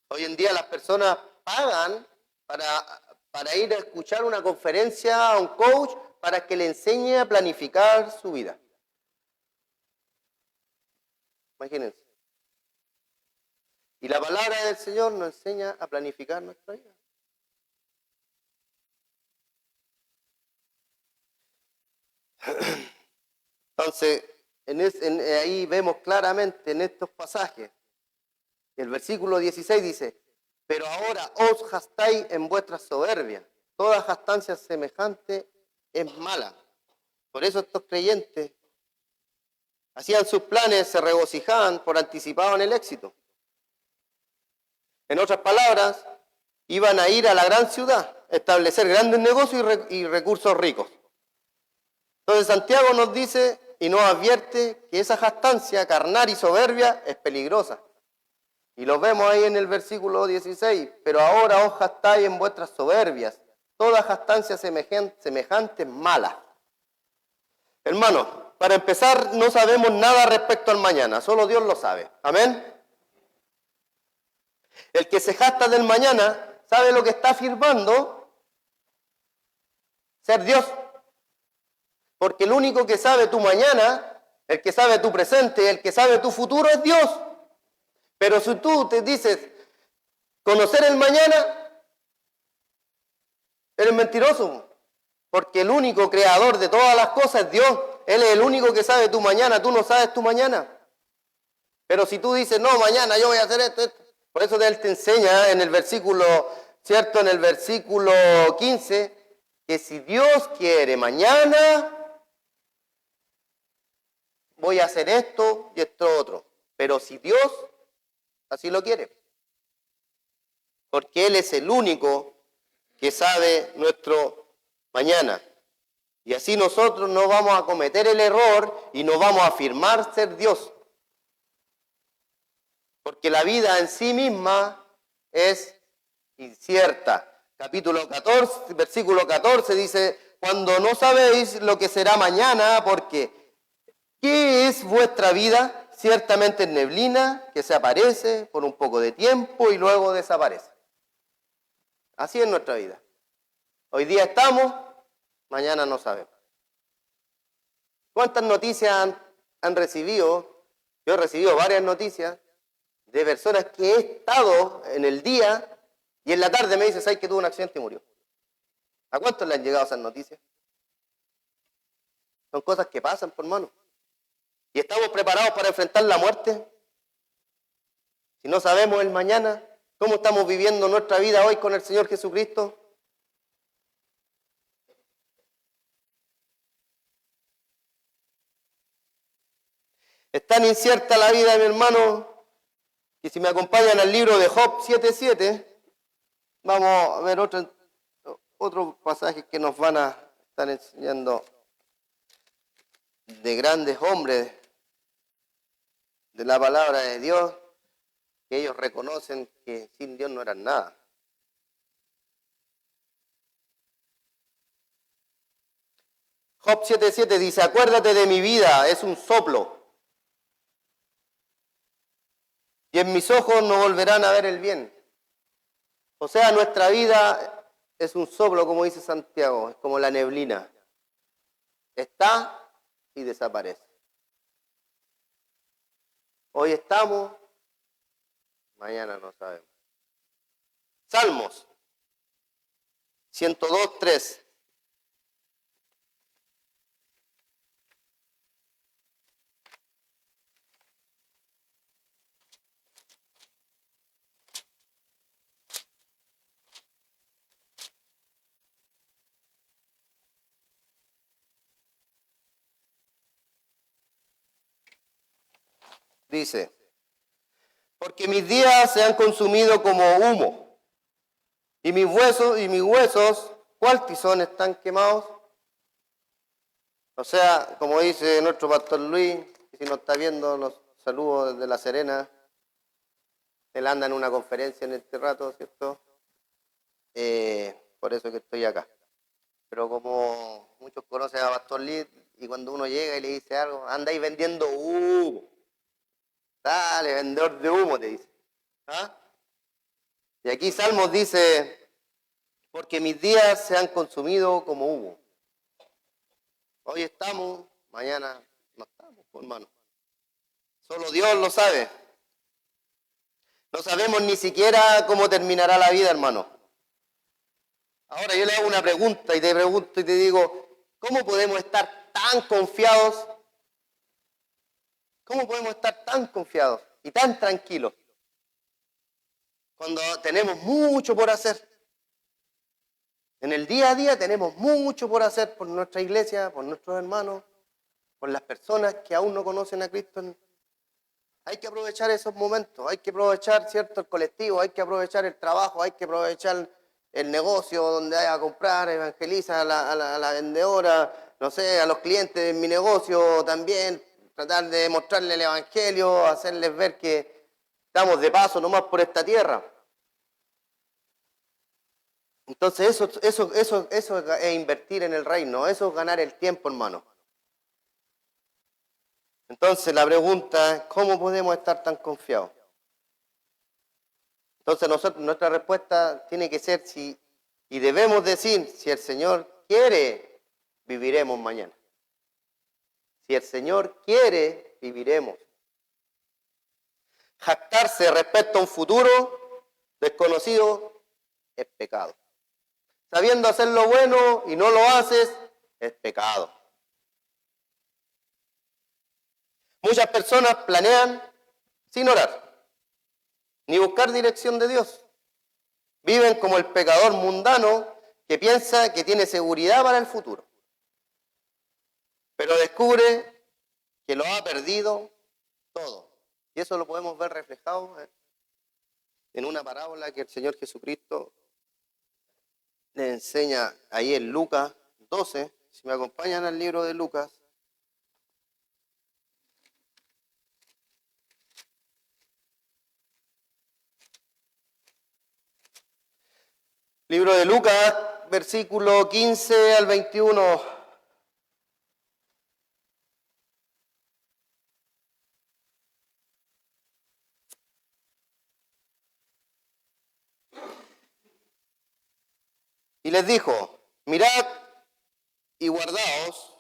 Hoy en día las personas pagan para ir a escuchar una conferencia a un coach para que le enseñe a planificar su vida. Imagínense. Y la palabra del Señor nos enseña a planificar nuestra vida. Entonces, ahí vemos claramente en estos pasajes, el versículo 16 dice, pero ahora os jactáis en vuestra soberbia, toda jactancia semejante es mala. Por eso estos creyentes hacían sus planes, se regocijaban por anticipado en el éxito. En otras palabras, iban a ir a la gran ciudad, establecer grandes negocios y recursos ricos. Entonces Santiago nos dice y nos advierte que esa jactancia carnal y soberbia es peligrosa. Y lo vemos ahí en el versículo 16, pero ahora os jactáis en vuestras soberbias, toda jactancia semejante es mala. Hermanos, para empezar, no sabemos nada respecto al mañana, solo Dios lo sabe. Amén. El que se jacta del mañana sabe lo que está afirmando ser Dios. Porque el único que sabe tu mañana, el que sabe tu presente, el que sabe tu futuro es Dios. Pero si tú te dices conocer el mañana, eres mentiroso. Porque el único creador de todas las cosas es Dios. Él es el único que sabe tu mañana, tú no sabes tu mañana. Pero si tú dices, no, mañana yo voy a hacer esto, Por eso Él te enseña en el versículo, ¿cierto? En el versículo 15, que si Dios quiere mañana, voy a hacer esto y esto otro. Pero si Dios así lo quiere. Porque Él es el único que sabe nuestro mañana. Y así nosotros no vamos a cometer el error y no vamos a afirmar ser Dios. Porque la vida en sí misma es incierta. Capítulo 14, versículo 14 dice, cuando no sabéis lo que será mañana, porque ¿qué es vuestra vida? Ciertamente es neblina que se aparece por un poco de tiempo y luego desaparece. Así es nuestra vida. Hoy día estamos, mañana no sabemos. ¿Cuántas noticias han recibido? Yo he recibido varias noticias de personas que he estado en el día y en la tarde me dicen, ¿sabes que tuvo un accidente y murió? ¿A cuántos le han llegado esas noticias? Son cosas que pasan, por hermano. ¿Y estamos preparados para enfrentar la muerte? Si no sabemos el mañana, ¿cómo estamos viviendo nuestra vida hoy con el Señor Jesucristo? Es tan incierta la vida, mi hermano, que si me acompañan al libro de Job 7:7, vamos a ver otros pasajes que nos van a estar enseñando de grandes hombres de la palabra de Dios, que ellos reconocen que sin Dios no eran nada. Job 7:7 dice, acuérdate de mi vida, es un soplo, y en mis ojos no volverán a ver el bien. O sea, nuestra vida es un soplo, como dice Santiago, es como la neblina. Está y desaparece. Hoy estamos, mañana no sabemos. Salmos 102:3. Dice, porque mis días se han consumido como humo, y mis huesos, ¿cuál tizón están quemados? O sea, como dice nuestro pastor Luis, si nos está viendo, los saludos desde La Serena. Él anda en una conferencia en este rato, ¿cierto? Por eso que estoy acá. Pero como muchos conocen a Pastor Luis, y cuando uno llega y le dice algo, anda ahí vendiendo humo. Dale, vendedor de humo, te dice. ¿Ah? Y aquí Salmos dice, porque mis días se han consumido como humo. Hoy estamos, mañana no estamos, hermano. Solo Dios lo sabe. No sabemos ni siquiera cómo terminará la vida, hermano. Ahora yo le hago una pregunta y te pregunto y te digo, ¿cómo podemos estar tan confiados? ¿Cómo podemos estar tan confiados y tan tranquilos cuando tenemos mucho por hacer? En el día a día tenemos mucho por hacer por nuestra iglesia, por nuestros hermanos, por las personas que aún no conocen a Cristo. Hay que aprovechar esos momentos, hay que aprovechar, ¿cierto?, el colectivo, hay que aprovechar el trabajo, hay que aprovechar el negocio donde hay a comprar, evangeliza a la vendedora, no sé, a los clientes de mi negocio también, tratar de mostrarles el evangelio, hacerles ver que estamos de paso nomás por esta tierra. Entonces eso es invertir en el reino, eso es ganar el tiempo, hermano. Entonces la pregunta es, ¿cómo podemos estar tan confiados? Entonces nuestra respuesta tiene que ser y debemos decir, si el Señor quiere, viviremos mañana. Si el Señor quiere, viviremos. Jactarse respecto a un futuro desconocido es pecado. Sabiendo hacer lo bueno y no lo haces, es pecado. Muchas personas planean sin orar. ni buscar dirección de Dios. Viven como el pecador mundano que piensa que tiene seguridad para el futuro, pero descubre que lo ha perdido todo. Y eso lo podemos ver reflejado en una parábola que el Señor Jesucristo le enseña ahí en Lucas 12. Si me acompañan al libro de Lucas. Libro de Lucas, versículo 15 al 21. Y les dijo, mirad y guardaos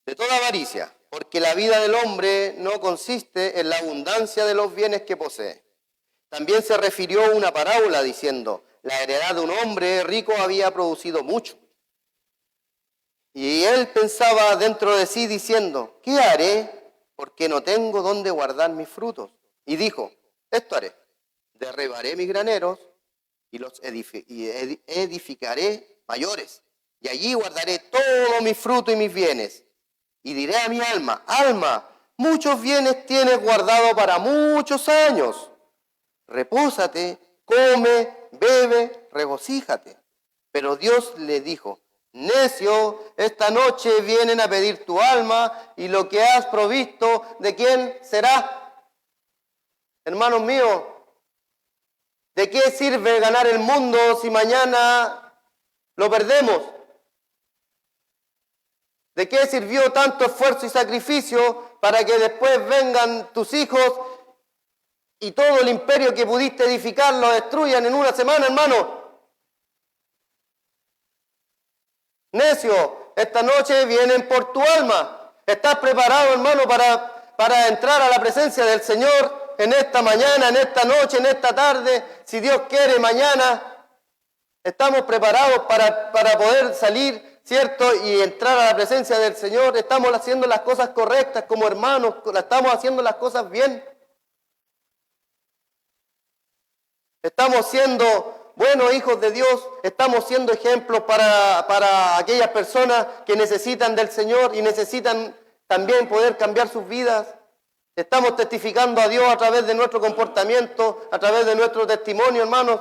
de toda avaricia, porque la vida del hombre no consiste en la abundancia de los bienes que posee. También se refirió una parábola diciendo, la heredad de un hombre rico había producido mucho. Y él pensaba dentro de sí diciendo, ¿qué haré? Porque no tengo dónde guardar mis frutos. Y dijo, esto haré, derribaré mis graneros y los edificaré mayores. Y allí guardaré todo mi fruto y mis bienes. Y diré a mi alma, alma, muchos bienes tienes guardado para muchos años. Repósate, come, bebe, regocíjate. Pero Dios le dijo, necio, esta noche vienen a pedir tu alma y lo que has provisto, ¿de quién será? Hermanos míos, ¿de qué sirve ganar el mundo si mañana lo perdemos? ¿De qué sirvió tanto esfuerzo y sacrificio para que después vengan tus hijos y todo el imperio que pudiste edificar lo destruyan en una semana, hermano? Necio, esta noche vienen por tu alma. ¿Estás preparado, hermano, para entrar a la presencia del Señor en esta mañana, en esta noche, en esta tarde? Si Dios quiere, mañana. ¿Estamos preparados para poder salir, cierto, y entrar a la presencia del Señor? ¿Estamos haciendo las cosas correctas como hermanos? ¿Estamos haciendo las cosas bien? ¿Estamos siendo buenos hijos de Dios? ¿Estamos siendo ejemplos para aquellas personas que necesitan del Señor y necesitan también poder cambiar sus vidas? ¿Estamos testificando a Dios a través de nuestro comportamiento, a través de nuestro testimonio, hermanos?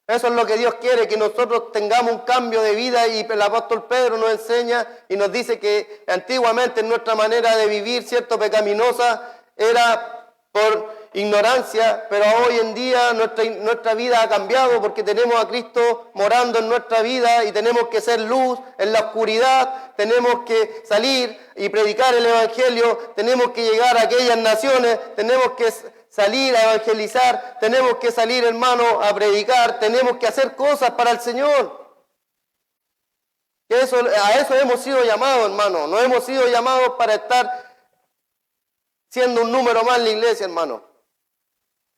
Eso es lo que Dios quiere, que nosotros tengamos un cambio de vida, y el apóstol Pedro nos enseña y nos dice que antiguamente nuestra manera de vivir, cierto, pecaminosa, era por ignorancia, pero hoy en día nuestra vida ha cambiado porque tenemos a Cristo morando en nuestra vida y tenemos que ser luz en la oscuridad, tenemos que salir y predicar el Evangelio, tenemos que llegar a aquellas naciones, tenemos que salir a evangelizar, tenemos que salir, hermano, a predicar, tenemos que hacer cosas para el Señor. A eso hemos sido llamados, hermano. No hemos sido llamados para estar siendo un número más en la iglesia, hermano.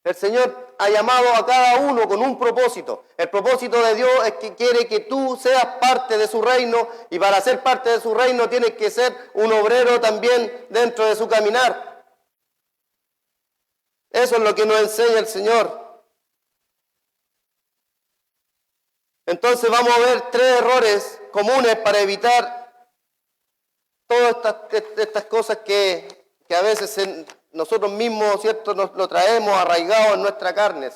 El Señor ha llamado a cada uno con un propósito. El propósito de Dios es que quiere que tú seas parte de su reino, y para ser parte de su reino tienes que ser un obrero también dentro de su caminar. Eso es lo que nos enseña el Señor. Entonces vamos a ver 3 errores comunes para evitar todas estas cosas que a veces nosotros mismos, ¿cierto?, nos lo traemos arraigado en nuestra carne.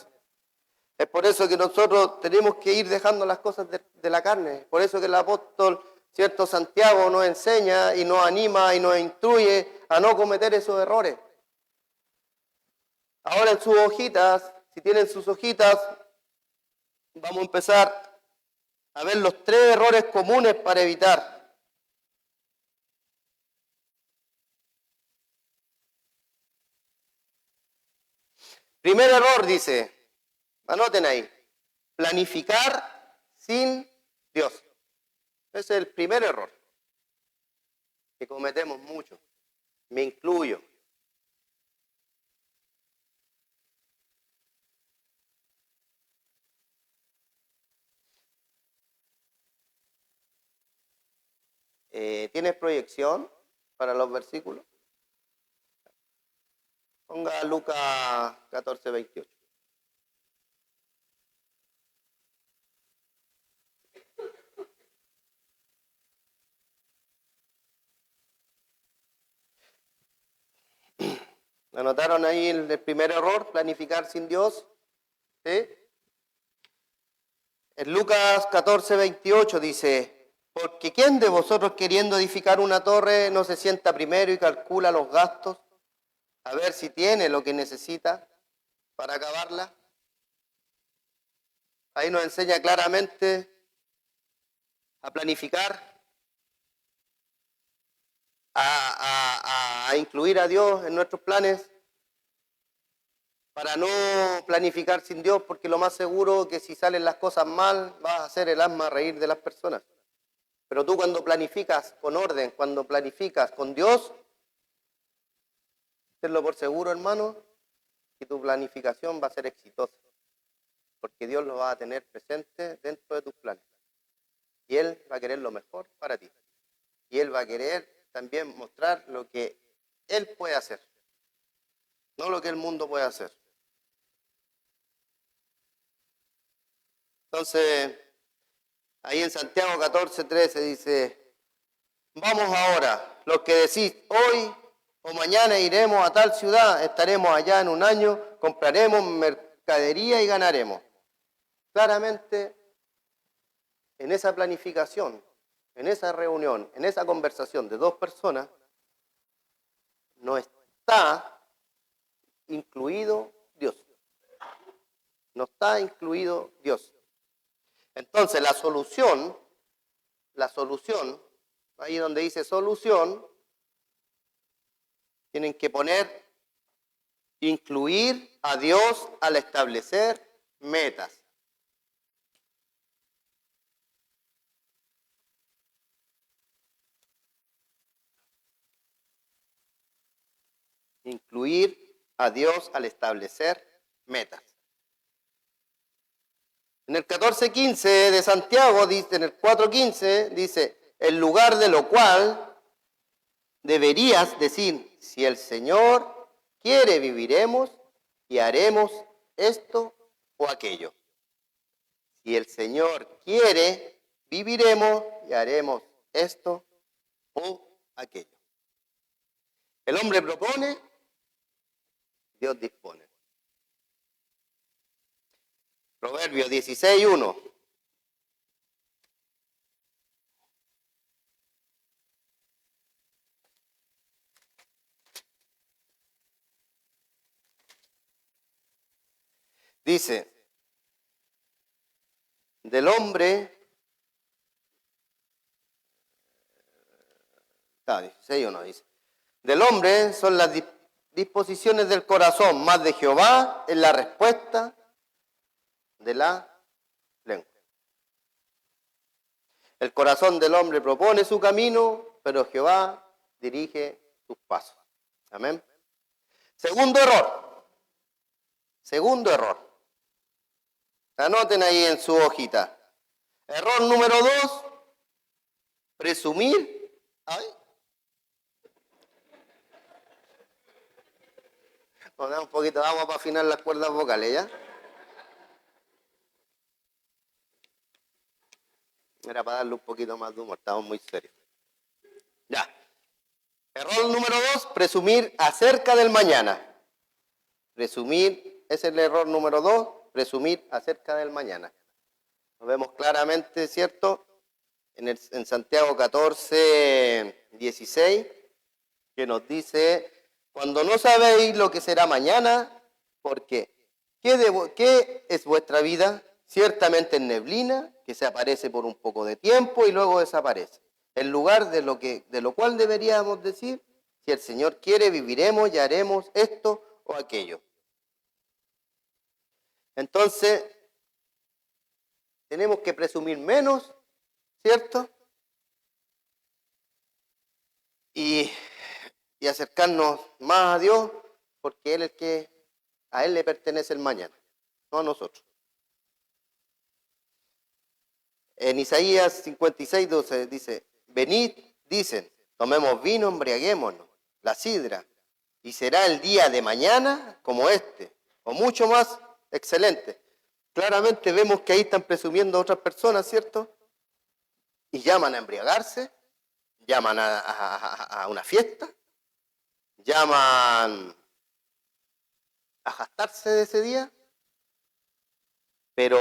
Es por eso que nosotros tenemos que ir dejando las cosas de la carne. Por eso que el apóstol, ¿cierto?, Santiago nos enseña y nos anima y nos instruye a no cometer esos errores. Ahora en sus hojitas, si tienen sus hojitas, vamos a empezar a ver los 3 errores comunes para evitar. Primer error, dice, anoten ahí, planificar sin Dios. Ese es el primer error que cometemos mucho. Me incluyo. ¿Tienes proyección para los versículos? Ponga Lucas 14, 28. ¿Anotaron ahí el primer error? Planificar sin Dios. ¿Sí? En Lucas 14, 28 dice, porque ¿quién de vosotros queriendo edificar una torre no se sienta primero y calcula los gastos a ver si tiene lo que necesita para acabarla? Ahí nos enseña claramente a planificar, a incluir a Dios en nuestros planes, para no planificar sin Dios, porque lo más seguro que si salen las cosas mal, vas a hacer el asma reír de las personas. Pero tú cuando planificas con orden, cuando planificas con Dios, tenlo por seguro, hermano, que tu planificación va a ser exitosa, porque Dios lo va a tener presente dentro de tus planes. Y Él va a querer lo mejor para ti. Y Él va a querer también mostrar lo que Él puede hacer, no lo que el mundo puede hacer. Entonces, ahí en Santiago 14, 13 dice, vamos ahora, los que decís, hoy o mañana iremos a tal ciudad, estaremos allá en un año, compraremos mercadería y ganaremos. Claramente, en esa planificación, en esa reunión, en esa conversación de dos personas, no está incluido Dios. No está incluido Dios. Entonces, la solución, ahí donde dice solución, tienen que poner, incluir a Dios al establecer metas. Incluir a Dios al establecer metas. En el 14:15 de Santiago, dice, en el 4:15, dice, en lugar de lo cual deberías decir, si el Señor quiere, viviremos y haremos esto o aquello. Si el Señor quiere, viviremos y haremos esto o aquello. El hombre propone, Dios dispone. Proverbios 16:1. Dice, del hombre, 16:1 dice, del hombre son las disposiciones del corazón, más de Jehová es la respuesta de la lengua. El corazón del hombre propone su camino, pero Jehová dirige sus pasos. Amén. Segundo error. Anoten ahí en su hojita. Error número 2, presumir. ¿Ay? Nos da un poquito de agua para afinar las cuerdas vocales, ¿ya? Era para darle un poquito más de humor, estamos muy serios. Ya. Error número 2, presumir acerca del mañana. Presumir, ese es el error número 2, presumir acerca del mañana. Lo vemos claramente, ¿cierto? En Santiago 14, 16, que nos dice, cuando no sabéis lo que será mañana, ¿por qué? ¿Qué es vuestra vida? Ciertamente es neblina, que se aparece por un poco de tiempo y luego desaparece. En lugar de lo cual deberíamos decir, si el Señor quiere, viviremos y haremos esto o aquello. Entonces, tenemos que presumir menos, ¿cierto? Y acercarnos más a Dios, porque Él es el que, a Él le pertenece el mañana, no a nosotros. En Isaías 56:12 dice, venid, dicen, tomemos vino, embriaguémonos, la sidra, y será el día de mañana como este, o mucho más excelente. Claramente vemos que ahí están presumiendo otras personas, ¿cierto? Y llaman a embriagarse, llaman a una fiesta, llaman a gastarse de ese día, pero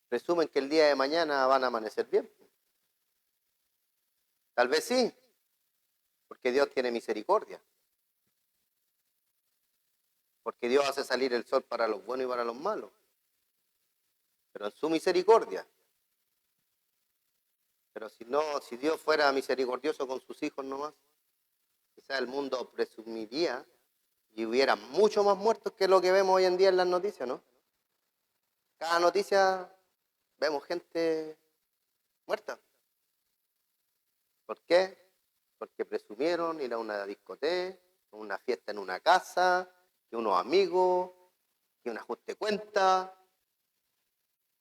presumen que el día de mañana van a amanecer bien. Tal vez sí, porque Dios tiene misericordia. Porque Dios hace salir el sol para los buenos y para los malos. Pero en su misericordia. Pero si Dios fuera misericordioso con sus hijos nomás, quizás el mundo presumiría y hubiera mucho más muertos que lo que vemos hoy en día en las noticias, ¿no? Cada noticia vemos gente muerta. ¿Por qué? Porque presumieron ir a una discoteca, una fiesta en una casa, que unos amigos, que un ajuste de cuenta.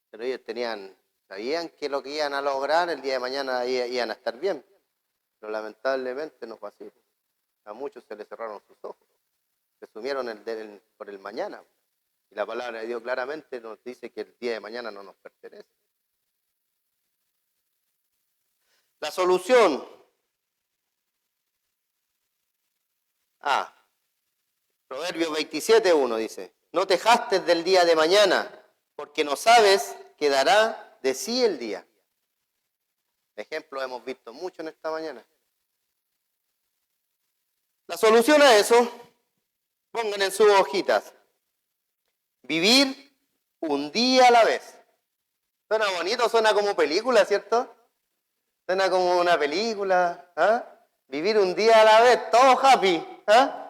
Pero ellos sabían que lo que iban a lograr el día de mañana iban a estar bien. Pero lamentablemente no fue así. A muchos se les cerraron sus ojos. Presumieron por el mañana. Y la palabra de Dios claramente nos dice que el día de mañana no nos pertenece. La solución. Proverbios 27:1 dice, no te jastes del día de mañana, porque no sabes qué dará de sí el día. Ejemplo hemos visto mucho en esta mañana. La solución a eso, pongan en sus hojitas, vivir un día a la vez. Suena bonito, suena como película, ¿cierto? Suena como una película, ¿ah? Vivir un día a la vez, todo happy, ¿ah?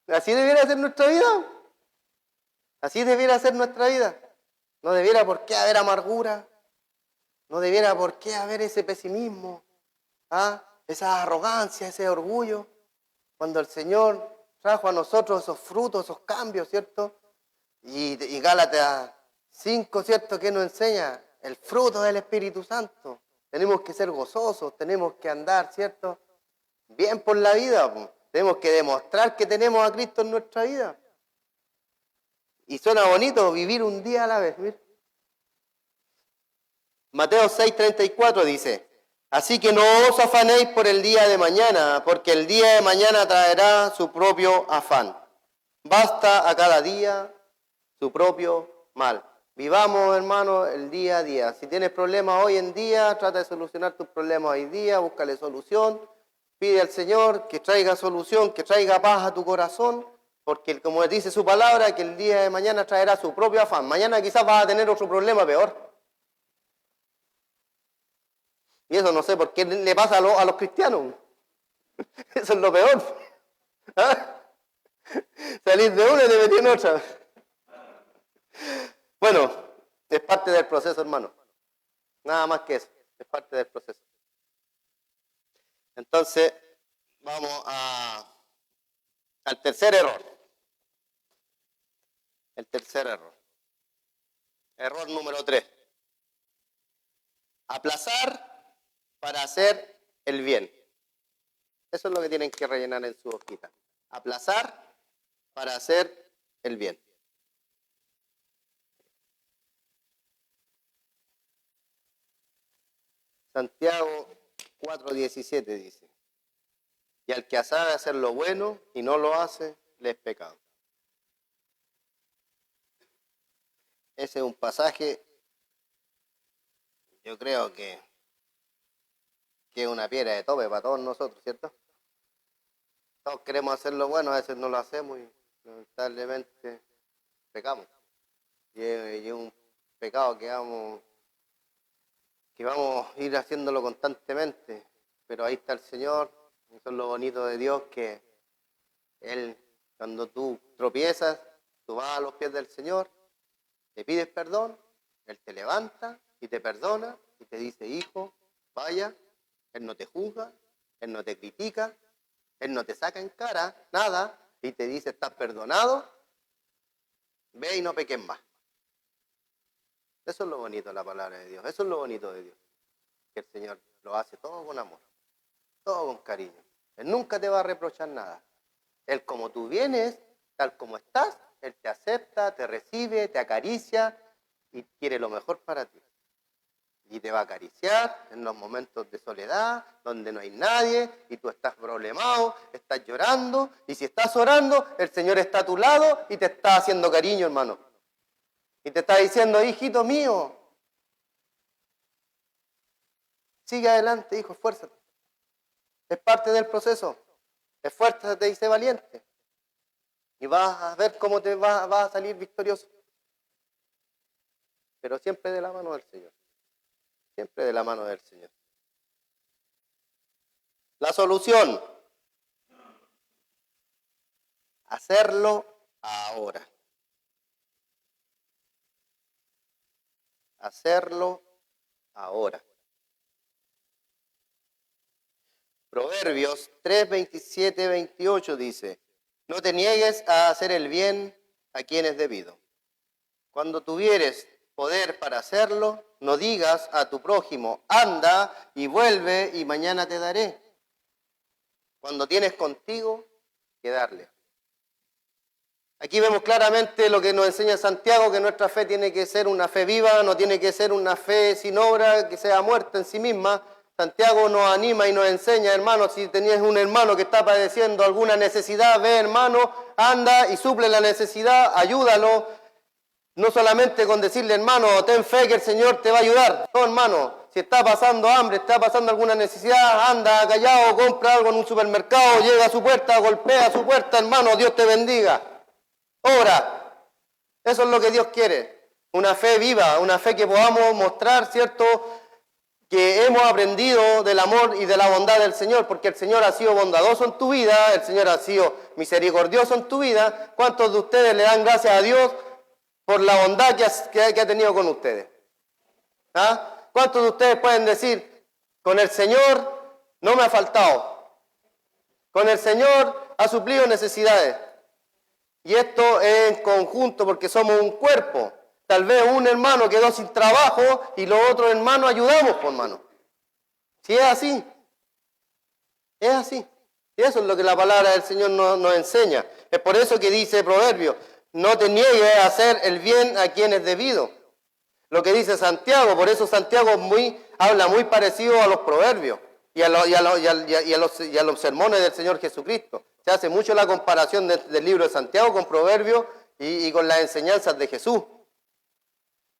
¿Así debiera ser nuestra vida? ¿Así debiera ser nuestra vida? No debiera por qué haber amargura, no debiera por qué haber ese pesimismo, ¿ah? Esa arrogancia, ese orgullo, cuando el Señor trajo a nosotros esos frutos, esos cambios, ¿cierto? Y Gálatas 5, ¿cierto? ¿Qué nos enseña? El fruto del Espíritu Santo. Tenemos que ser gozosos, tenemos que andar, ¿cierto? Bien por la vida, pues. Tenemos que demostrar que tenemos a Cristo en nuestra vida. Y suena bonito vivir un día a la vez. ¿Mir? Mateo 6:34 dice, así que no os afanéis por el día de mañana, porque el día de mañana traerá su propio afán. Basta a cada día su propio mal. Vivamos, hermano, el día a día. Si tienes problemas hoy en día, trata de solucionar tus problemas hoy día, búscale solución. Pide al Señor que traiga solución, que traiga paz a tu corazón, porque como dice su palabra, que el día de mañana traerá su propio afán. Mañana quizás vas a tener otro problema peor. Y eso no sé por qué le pasa a los cristianos. Eso es lo peor. ¿Ah? Salís de una y te metí en otra. Bueno, es parte del proceso, hermano. Nada más que eso. Es parte del proceso. Entonces, vamos al tercer error. El tercer error. Error número 3. Aplazar para hacer el bien. Eso es lo que tienen que rellenar en su hojita. Aplazar para hacer el bien. Santiago 4:17 dice, y al que sabe hacer lo bueno y no lo hace, le es pecado. Ese es un pasaje, yo creo que es una piedra de tope para todos nosotros, ¿cierto? Todos queremos hacer lo bueno, a veces no lo hacemos y lamentablemente pecamos. Y es un pecado que vamos a ir haciéndolo constantemente, pero ahí está el Señor, eso es lo bonito de Dios, que Él, cuando tú tropiezas, tú vas a los pies del Señor, le pides perdón, Él te levanta y te perdona y te dice, hijo, vaya, Él no te juzga, Él no te critica, Él no te saca en cara nada y te dice, estás perdonado, ve y no peques más. Eso es lo bonito de la palabra de Dios, eso es lo bonito de Dios, que el Señor lo hace todo con amor, todo con cariño. Él nunca te va a reprochar nada. Él, como tú vienes, tal como estás, Él te acepta, te recibe, te acaricia y quiere lo mejor para ti. Y te va a acariciar en los momentos de soledad, donde no hay nadie, y tú estás problemado, estás llorando, y si estás orando, el Señor está a tu lado y te está haciendo cariño, hermano. Y te está diciendo, hijito mío, sigue adelante, hijo, esfuérzate. Es parte del proceso. Esfuérzate y sé valiente. Y vas a ver cómo te vas a salir victorioso. Pero siempre de la mano del Señor. Siempre de la mano del Señor. La solución. Hacerlo ahora. Hacerlo ahora. Proverbios 3, 27, 28 dice, no te niegues a hacer el bien a quien es debido. Cuando tuvieres poder para hacerlo, no digas a tu prójimo, anda y vuelve y mañana te daré. Cuando tienes contigo, que darle. Aquí vemos claramente lo que nos enseña Santiago, que nuestra fe tiene que ser una fe viva, no tiene que ser una fe sin obra, que sea muerta en sí misma. Santiago nos anima y nos enseña, hermano, si tenías un hermano que está padeciendo alguna necesidad, ve, hermano, anda y suple la necesidad, ayúdalo. No solamente con decirle, hermano, ten fe que el Señor te va a ayudar. No, hermano, si está pasando hambre, está pasando alguna necesidad, anda callado, compra algo en un supermercado, llega a su puerta, golpea a su puerta, hermano, Dios te bendiga. Ora. Eso es lo que Dios quiere. Una fe viva, una fe que podamos mostrar, ¿cierto?, que hemos aprendido del amor y de la bondad del Señor, porque el Señor ha sido bondadoso en tu vida, el Señor ha sido misericordioso en tu vida. ¿Cuántos de ustedes le dan gracias a Dios por la bondad que ha tenido con ustedes? ¿Ah? ¿Cuántos de ustedes pueden decir, con el Señor no me ha faltado? Con el Señor ha suplido necesidades. Y esto es en conjunto porque somos un cuerpo. Tal vez un hermano quedó sin trabajo y los otros hermanos ayudamos, por hermano. Si es así, es así. Y eso es lo que la palabra del Señor nos enseña. Es por eso que dice Proverbio, no te niegues a hacer el bien a quien es debido. Lo que dice Santiago, por eso Santiago habla muy parecido a los proverbios y a los sermones del Señor Jesucristo. Se hace mucho la comparación del libro de Santiago con Proverbios y con las enseñanzas de Jesús.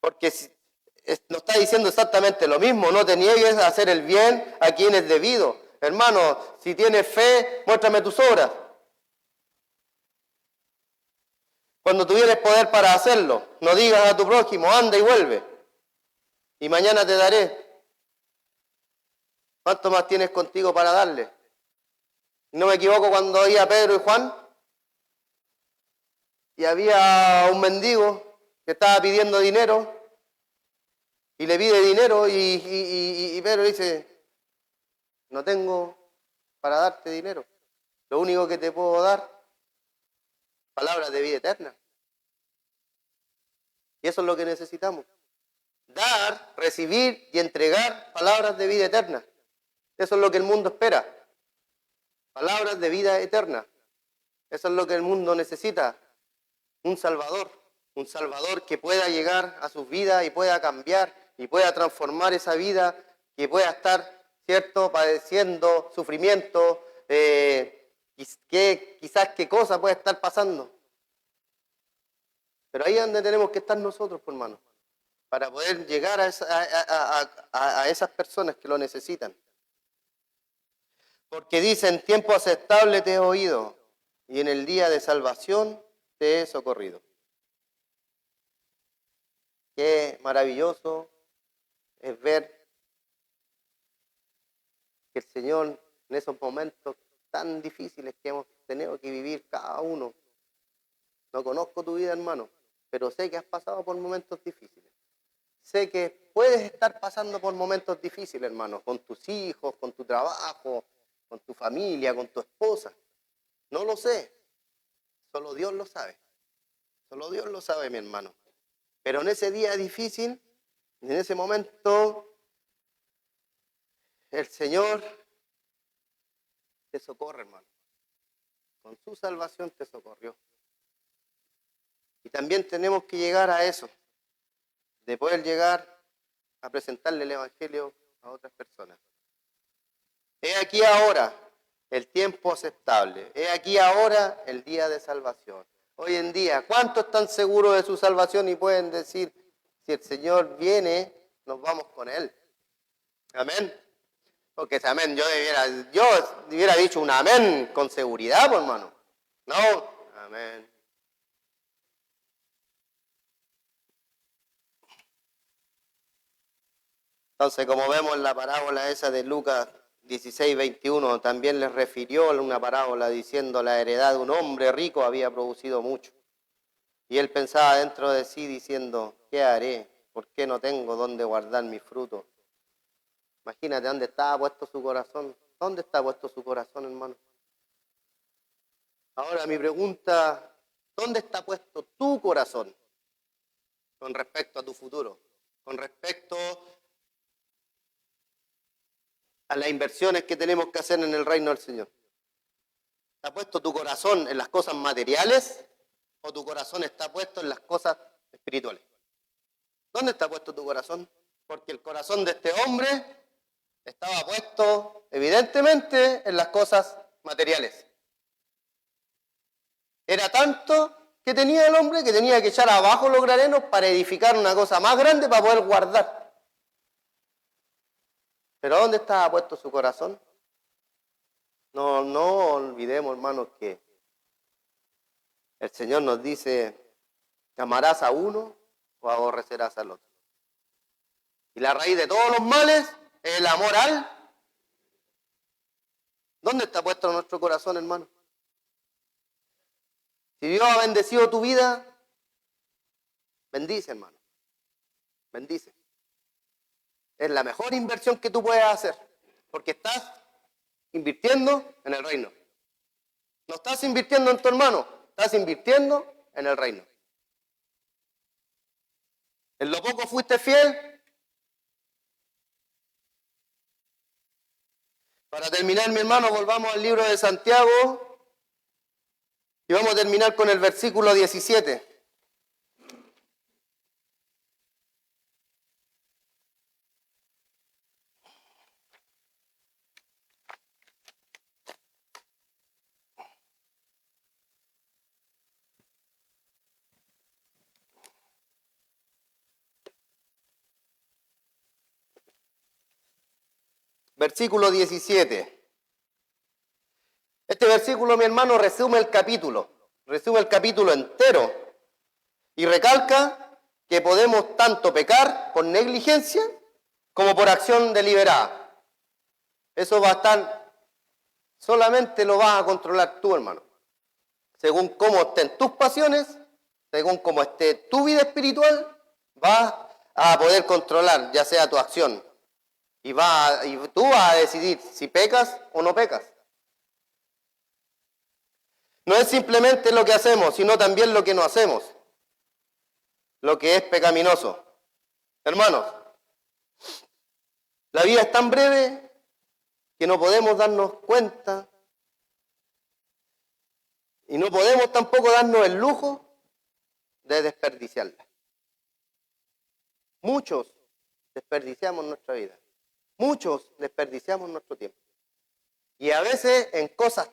Porque nos está diciendo exactamente lo mismo, no te niegues a hacer el bien a quien es debido. Hermano, si tienes fe, muéstrame tus obras. Cuando tuvieres poder para hacerlo, no digas a tu prójimo, anda y vuelve, y mañana te daré. ¿Cuánto más tienes contigo para darle? No me equivoco cuando oía a Pedro y Juan, y había un mendigo que estaba pidiendo dinero, y le pide dinero, y Pedro dice, no tengo para darte dinero, lo único que te puedo dar, palabras de vida eterna. Y eso es lo que necesitamos. Dar, recibir y entregar palabras de vida eterna. Eso es lo que el mundo espera. Palabras de vida eterna. Eso es lo que el mundo necesita. Un Salvador que pueda llegar a sus vidas y pueda cambiar y pueda transformar esa vida, que pueda estar, ¿cierto?, padeciendo sufrimiento, quizás qué cosa puede estar pasando. Pero ahí es donde tenemos que estar nosotros, por hermano, para poder llegar a esas personas que lo necesitan. Porque dice, en tiempo aceptable te he oído, y en el día de salvación te he socorrido. Qué maravilloso es ver que el Señor, en esos momentos tan difíciles que hemos tenido que vivir cada uno, no conozco tu vida, hermano, pero sé que has pasado por momentos difíciles. Sé que puedes estar pasando por momentos difíciles, hermano, con tus hijos, con tu trabajo, con tu familia, con tu esposa. No lo sé. Solo Dios lo sabe. Solo Dios lo sabe, mi hermano. Pero en ese día difícil, en ese momento, el Señor te socorre, hermano. Con su salvación te socorrió. Y también tenemos que llegar a eso, de poder llegar a presentarle el Evangelio a otras personas. He aquí ahora el tiempo aceptable. He aquí ahora el día de salvación. Hoy en día, ¿cuántos están seguros de su salvación y pueden decir, si el Señor viene, nos vamos con Él? Amén. Porque ese amén, yo hubiera dicho un amén con seguridad, pues, hermano. No, amén. Entonces, como vemos en la parábola esa de Lucas 16, 21, también les refirió una parábola diciendo la heredad de un hombre rico había producido mucho. Y él pensaba dentro de sí diciendo, ¿qué haré? ¿Por qué no tengo dónde guardar mi fruto? Imagínate dónde estaba puesto su corazón. ¿Dónde está puesto su corazón, hermano? Ahora mi pregunta, ¿dónde está puesto tu corazón con respecto a tu futuro? Con respecto a las inversiones que tenemos que hacer en el reino del Señor. ¿Está puesto tu corazón en las cosas materiales o tu corazón está puesto en las cosas espirituales? ¿Dónde está puesto tu corazón? Porque el corazón de este hombre estaba puesto evidentemente en las cosas materiales. Era tanto que tenía el hombre que tenía que echar abajo los graneros para edificar una cosa más grande para poder guardar. Pero ¿dónde estaba puesto su corazón? No olvidemos, hermanos, que el Señor nos dice, ¿amarás a uno o aborrecerás al otro? Y la raíz de todos los males es el amor al... ¿Dónde está puesto nuestro corazón, hermano? Si Dios ha bendecido tu vida, bendice, hermano. Bendice. Es la mejor inversión que tú puedes hacer, porque estás invirtiendo en el reino. No estás invirtiendo en tu hermano, estás invirtiendo en el reino. En lo poco fuiste fiel. Para terminar, mi hermano, volvamos al libro de Santiago y vamos a terminar con el versículo 17. Versículo 17. Este versículo, mi hermano, resume el capítulo entero y recalca que podemos tanto pecar por negligencia como por acción deliberada. Eso va a estar, solamente lo vas a controlar tú, hermano. Según cómo estén tus pasiones, según cómo esté tu vida espiritual, vas a poder controlar ya sea tu acción. Y tú vas a decidir si pecas o no pecas. No es simplemente lo que hacemos, sino también lo que no hacemos. Lo que es pecaminoso. Hermanos, la vida es tan breve que no podemos darnos cuenta y no podemos tampoco darnos el lujo de desperdiciarla. Muchos desperdiciamos nuestra vida. Muchos desperdiciamos nuestro tiempo. Y a veces en cosas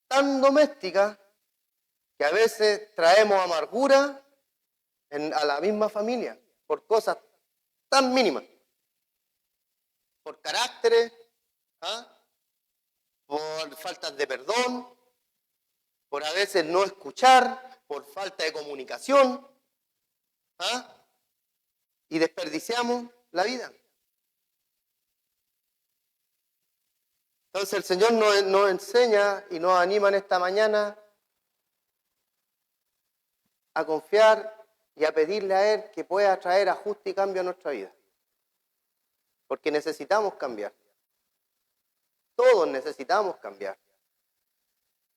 tan domésticas que a veces traemos amargura a la misma familia por cosas tan mínimas. Por caracteres, por faltas de perdón, por a veces no escuchar, por falta de comunicación, y desperdiciamos la vida. Entonces el Señor nos enseña y nos anima en esta mañana a confiar y a pedirle a Él que pueda traer ajuste y cambio a nuestra vida. Porque necesitamos cambiar. Todos necesitamos cambiar.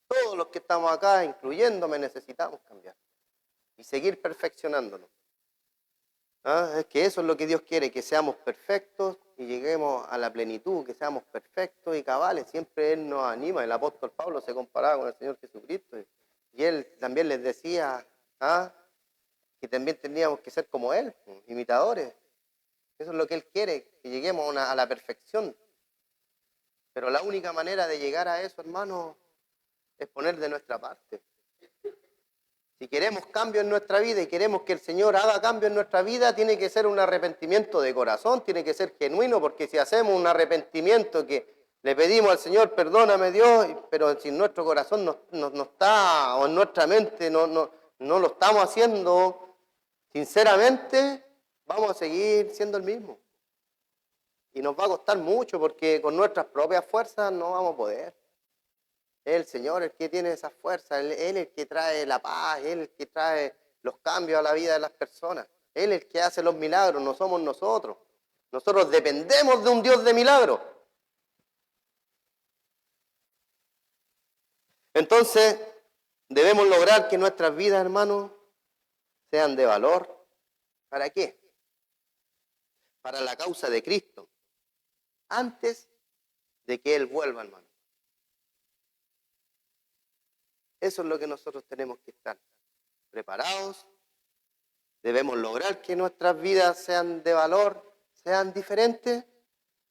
Todos los que estamos acá, incluyéndome, necesitamos cambiar. Y seguir perfeccionándonos. ¿Ah? Es que eso es lo que Dios quiere, que seamos perfectos y lleguemos a la plenitud, que seamos perfectos y cabales. Siempre Él nos anima. El apóstol Pablo se comparaba con el Señor Jesucristo y Él también les decía que también teníamos que ser como Él, pues, imitadores. Eso es lo que Él quiere, que lleguemos a la perfección. Pero la única manera de llegar a eso, hermano, es poner de nuestra parte. Si queremos cambio en nuestra vida y queremos que el Señor haga cambio en nuestra vida, tiene que ser un arrepentimiento de corazón, tiene que ser genuino, porque si hacemos un arrepentimiento que le pedimos al Señor, perdóname Dios, pero si en nuestro corazón no está, o en nuestra mente no lo estamos haciendo sinceramente, vamos a seguir siendo el mismo. Y nos va a costar mucho, porque con nuestras propias fuerzas no vamos a poder. Es el Señor el que tiene esa fuerza, Él es el que trae la paz, Él el que trae los cambios a la vida de las personas. Él es el que hace los milagros, no somos nosotros. Nosotros dependemos de un Dios de milagros. Entonces, debemos lograr que nuestras vidas, hermanos, sean de valor. ¿Para qué? Para la causa de Cristo. Antes de que Él vuelva, hermano. Eso es lo que nosotros tenemos que estar preparados. Debemos lograr que nuestras vidas sean de valor, sean diferentes,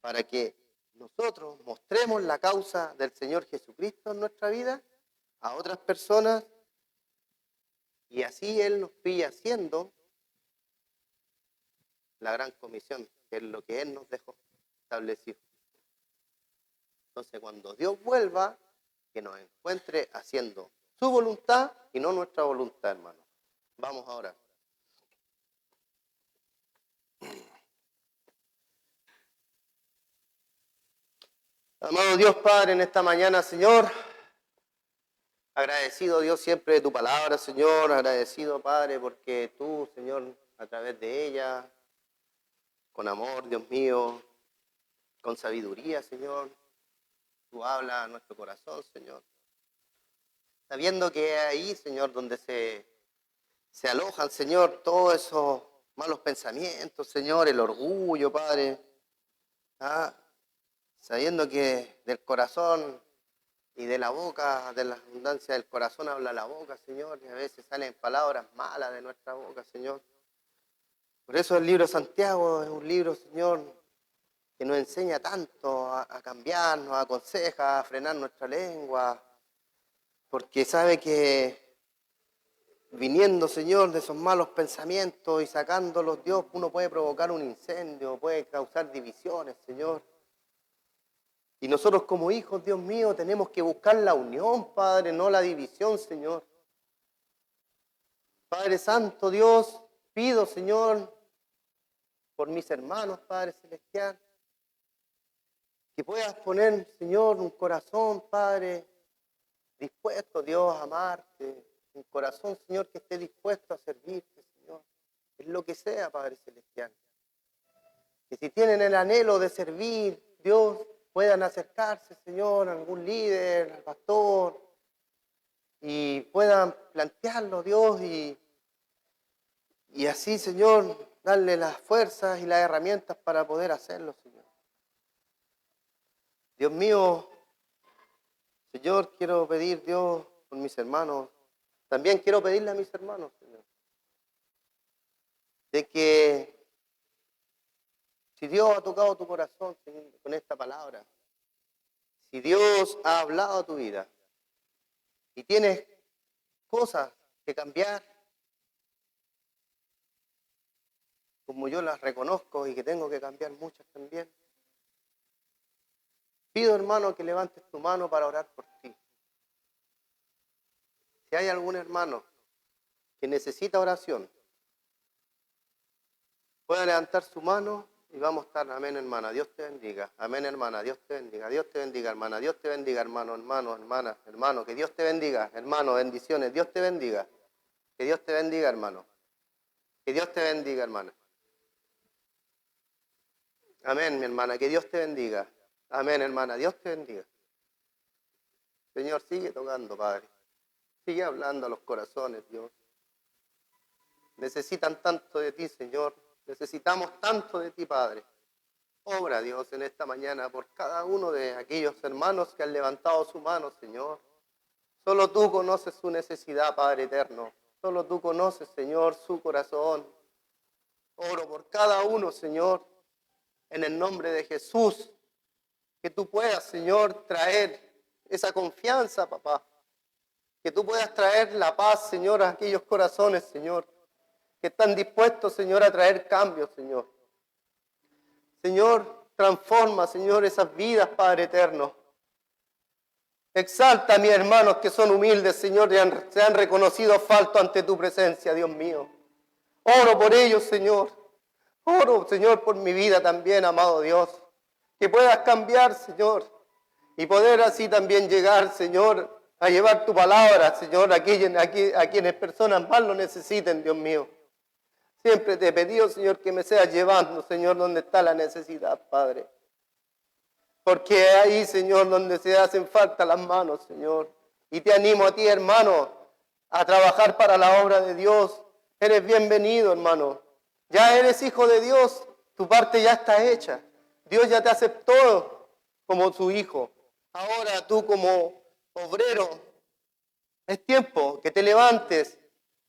para que nosotros mostremos la causa del Señor Jesucristo en nuestra vida a otras personas y así Él nos pilla haciendo la gran comisión, que es lo que Él nos dejó establecido. Entonces, cuando Dios vuelva, que nos encuentre haciendo su voluntad y no nuestra voluntad, hermano. Vamos ahora. Amado Dios Padre, en esta mañana, Señor, agradecido Dios siempre de tu palabra, Señor, agradecido Padre porque tú, Señor, a través de ella, con amor, Dios mío, con sabiduría, Señor, tú hablas a nuestro corazón, Señor. Sabiendo que ahí, Señor, donde se alojan, Señor, todos esos malos pensamientos, Señor, el orgullo, Padre, sabiendo que del corazón y de la boca, de la abundancia del corazón habla la boca, Señor, y a veces salen palabras malas de nuestra boca, Señor. Por eso el libro de Santiago es un libro, Señor, que nos enseña tanto a cambiar, nos aconseja a frenar nuestra lengua, porque sabe que viniendo, Señor, de esos malos pensamientos y sacándolos, Dios, uno puede provocar un incendio, puede causar divisiones, Señor. Y nosotros como hijos, Dios mío, tenemos que buscar la unión, Padre, no la división, Señor. Padre Santo, Dios, pido, Señor, por mis hermanos, Padre Celestial, que puedas poner, Señor, un corazón, Padre, dispuesto, Dios, a amarte. Un corazón, Señor, que esté dispuesto a servirte, Señor. Es lo que sea, Padre Celestial. Que si tienen el anhelo de servir, Dios, puedan acercarse, Señor, a algún líder, al pastor, y puedan plantearlo, Dios, y así, Señor, darle las fuerzas y las herramientas para poder hacerlo, Señor. Dios mío, Señor, quiero pedir, Dios, por mis hermanos, también quiero pedirle a mis hermanos, Señor, de que si Dios ha tocado tu corazón, Señor, con esta palabra, si Dios ha hablado a tu vida y tienes cosas que cambiar, como yo las reconozco y que tengo que cambiar muchas también, pido, hermano, que levantes tu mano para orar por ti. Si hay algún hermano que necesita oración, puede levantar su mano y vamos a estar, amén, hermana, Dios te bendiga, amén, hermana, Dios te bendiga, hermana, Dios te bendiga, hermano, hermana, hermano, que Dios te bendiga, hermano, bendiciones, Dios te bendiga, que Dios te bendiga, hermano, que Dios te bendiga, hermana. Amén, mi hermana, que Dios te bendiga, amén, hermana, Dios te bendiga. Señor, sigue tocando, Padre, sigue hablando a los corazones, Dios. Necesitan tanto de ti, Señor. Necesitamos tanto de ti, Padre. Obra, Dios, en esta mañana por cada uno de aquellos hermanos que han levantado su mano, Señor. Solo tú conoces su necesidad, Padre eterno. Solo tú conoces, Señor, su corazón. Oro por cada uno, Señor, en el nombre de Jesús. Que tú puedas, Señor, traer esa confianza, papá. Que tú puedas traer la paz, Señor, a aquellos corazones, Señor, que están dispuestos, Señor, a traer cambios, Señor. Señor, transforma, Señor, esas vidas, Padre eterno. Exalta a mis hermanos que son humildes, Señor, y se han reconocido falto ante tu presencia, Dios mío. Oro por ellos, Señor. Oro, Señor, por mi vida también, amado Dios. Que puedas cambiar, Señor, y poder así también llegar, Señor, a llevar tu palabra, Señor, a quienes personas más lo necesiten, Dios mío. Siempre te he pedido, Señor, que me seas llevando, Señor, donde está la necesidad, Padre. Porque es ahí, Señor, donde se hacen falta las manos, Señor. Y te animo a ti, hermano, a trabajar para la obra de Dios. Eres bienvenido, hermano. Ya eres hijo de Dios, tu parte ya está hecha. Dios ya te aceptó como su hijo. Ahora tú como obrero, es tiempo que te levantes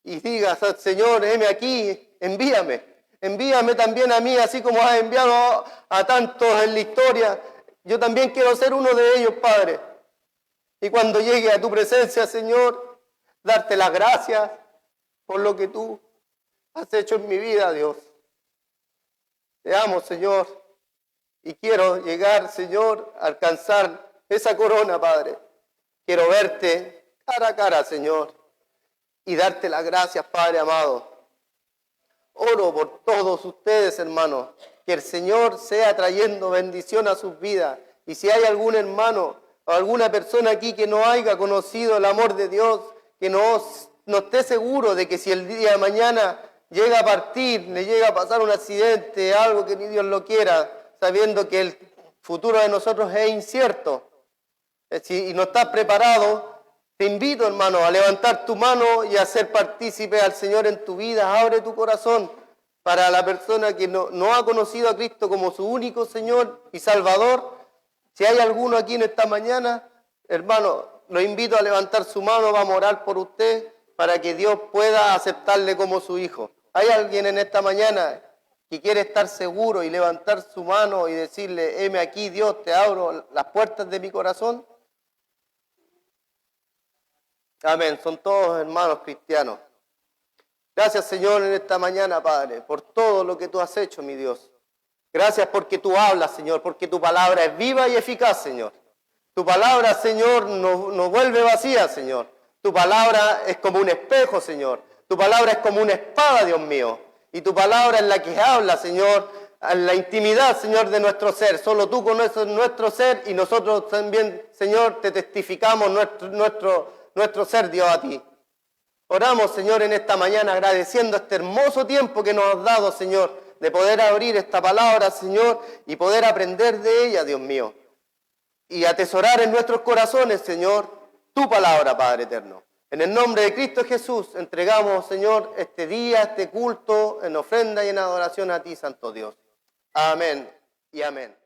y digas, Señor, heme aquí, envíame. Envíame también a mí, así como has enviado a tantos en la historia. Yo también quiero ser uno de ellos, Padre. Y cuando llegue a tu presencia, Señor, darte las gracias por lo que tú has hecho en mi vida, Dios. Te amo, Señor. Y quiero llegar, Señor, a alcanzar esa corona, Padre. Quiero verte cara a cara, Señor. Y darte las gracias, Padre amado. Oro por todos ustedes, hermanos. Que el Señor sea trayendo bendición a sus vidas. Y si hay algún hermano o alguna persona aquí que no haya conocido el amor de Dios, que no esté seguro de que si el día de mañana llega a partir, le llega a pasar un accidente, algo que ni Dios lo quiera, sabiendo que el futuro de nosotros es incierto, y no estás preparado, te invito, hermano, a levantar tu mano y a ser partícipe al Señor en tu vida. Abre tu corazón para la persona que no ha conocido a Cristo como su único Señor y Salvador. Si hay alguno aquí en esta mañana, hermano, lo invito a levantar su mano, vamos a orar por usted para que Dios pueda aceptarle como su hijo. ¿Hay alguien en esta mañana que quiere estar seguro y levantar su mano y decirle, heme aquí, Dios, te abro las puertas de mi corazón? Amén, son todos hermanos cristianos. Gracias, Señor, en esta mañana, Padre, por todo lo que tú has hecho, mi Dios. Gracias porque tú hablas, Señor, porque tu palabra es viva y eficaz, Señor. Tu palabra, Señor, no vuelve vacía, Señor. Tu palabra es como un espejo, Señor. Tu palabra es como una espada, Dios mío. Y tu palabra es la que habla, Señor, en la intimidad, Señor, de nuestro ser. Solo tú conoces nuestro ser y nosotros también, Señor, te testificamos nuestro ser, Dios, a ti. Oramos, Señor, en esta mañana agradeciendo este hermoso tiempo que nos has dado, Señor, de poder abrir esta palabra, Señor, y poder aprender de ella, Dios mío. Y atesorar en nuestros corazones, Señor, tu palabra, Padre eterno. En el nombre de Cristo Jesús entregamos, Señor, este día, este culto, en ofrenda y en adoración a ti, Santo Dios. Amén y amén.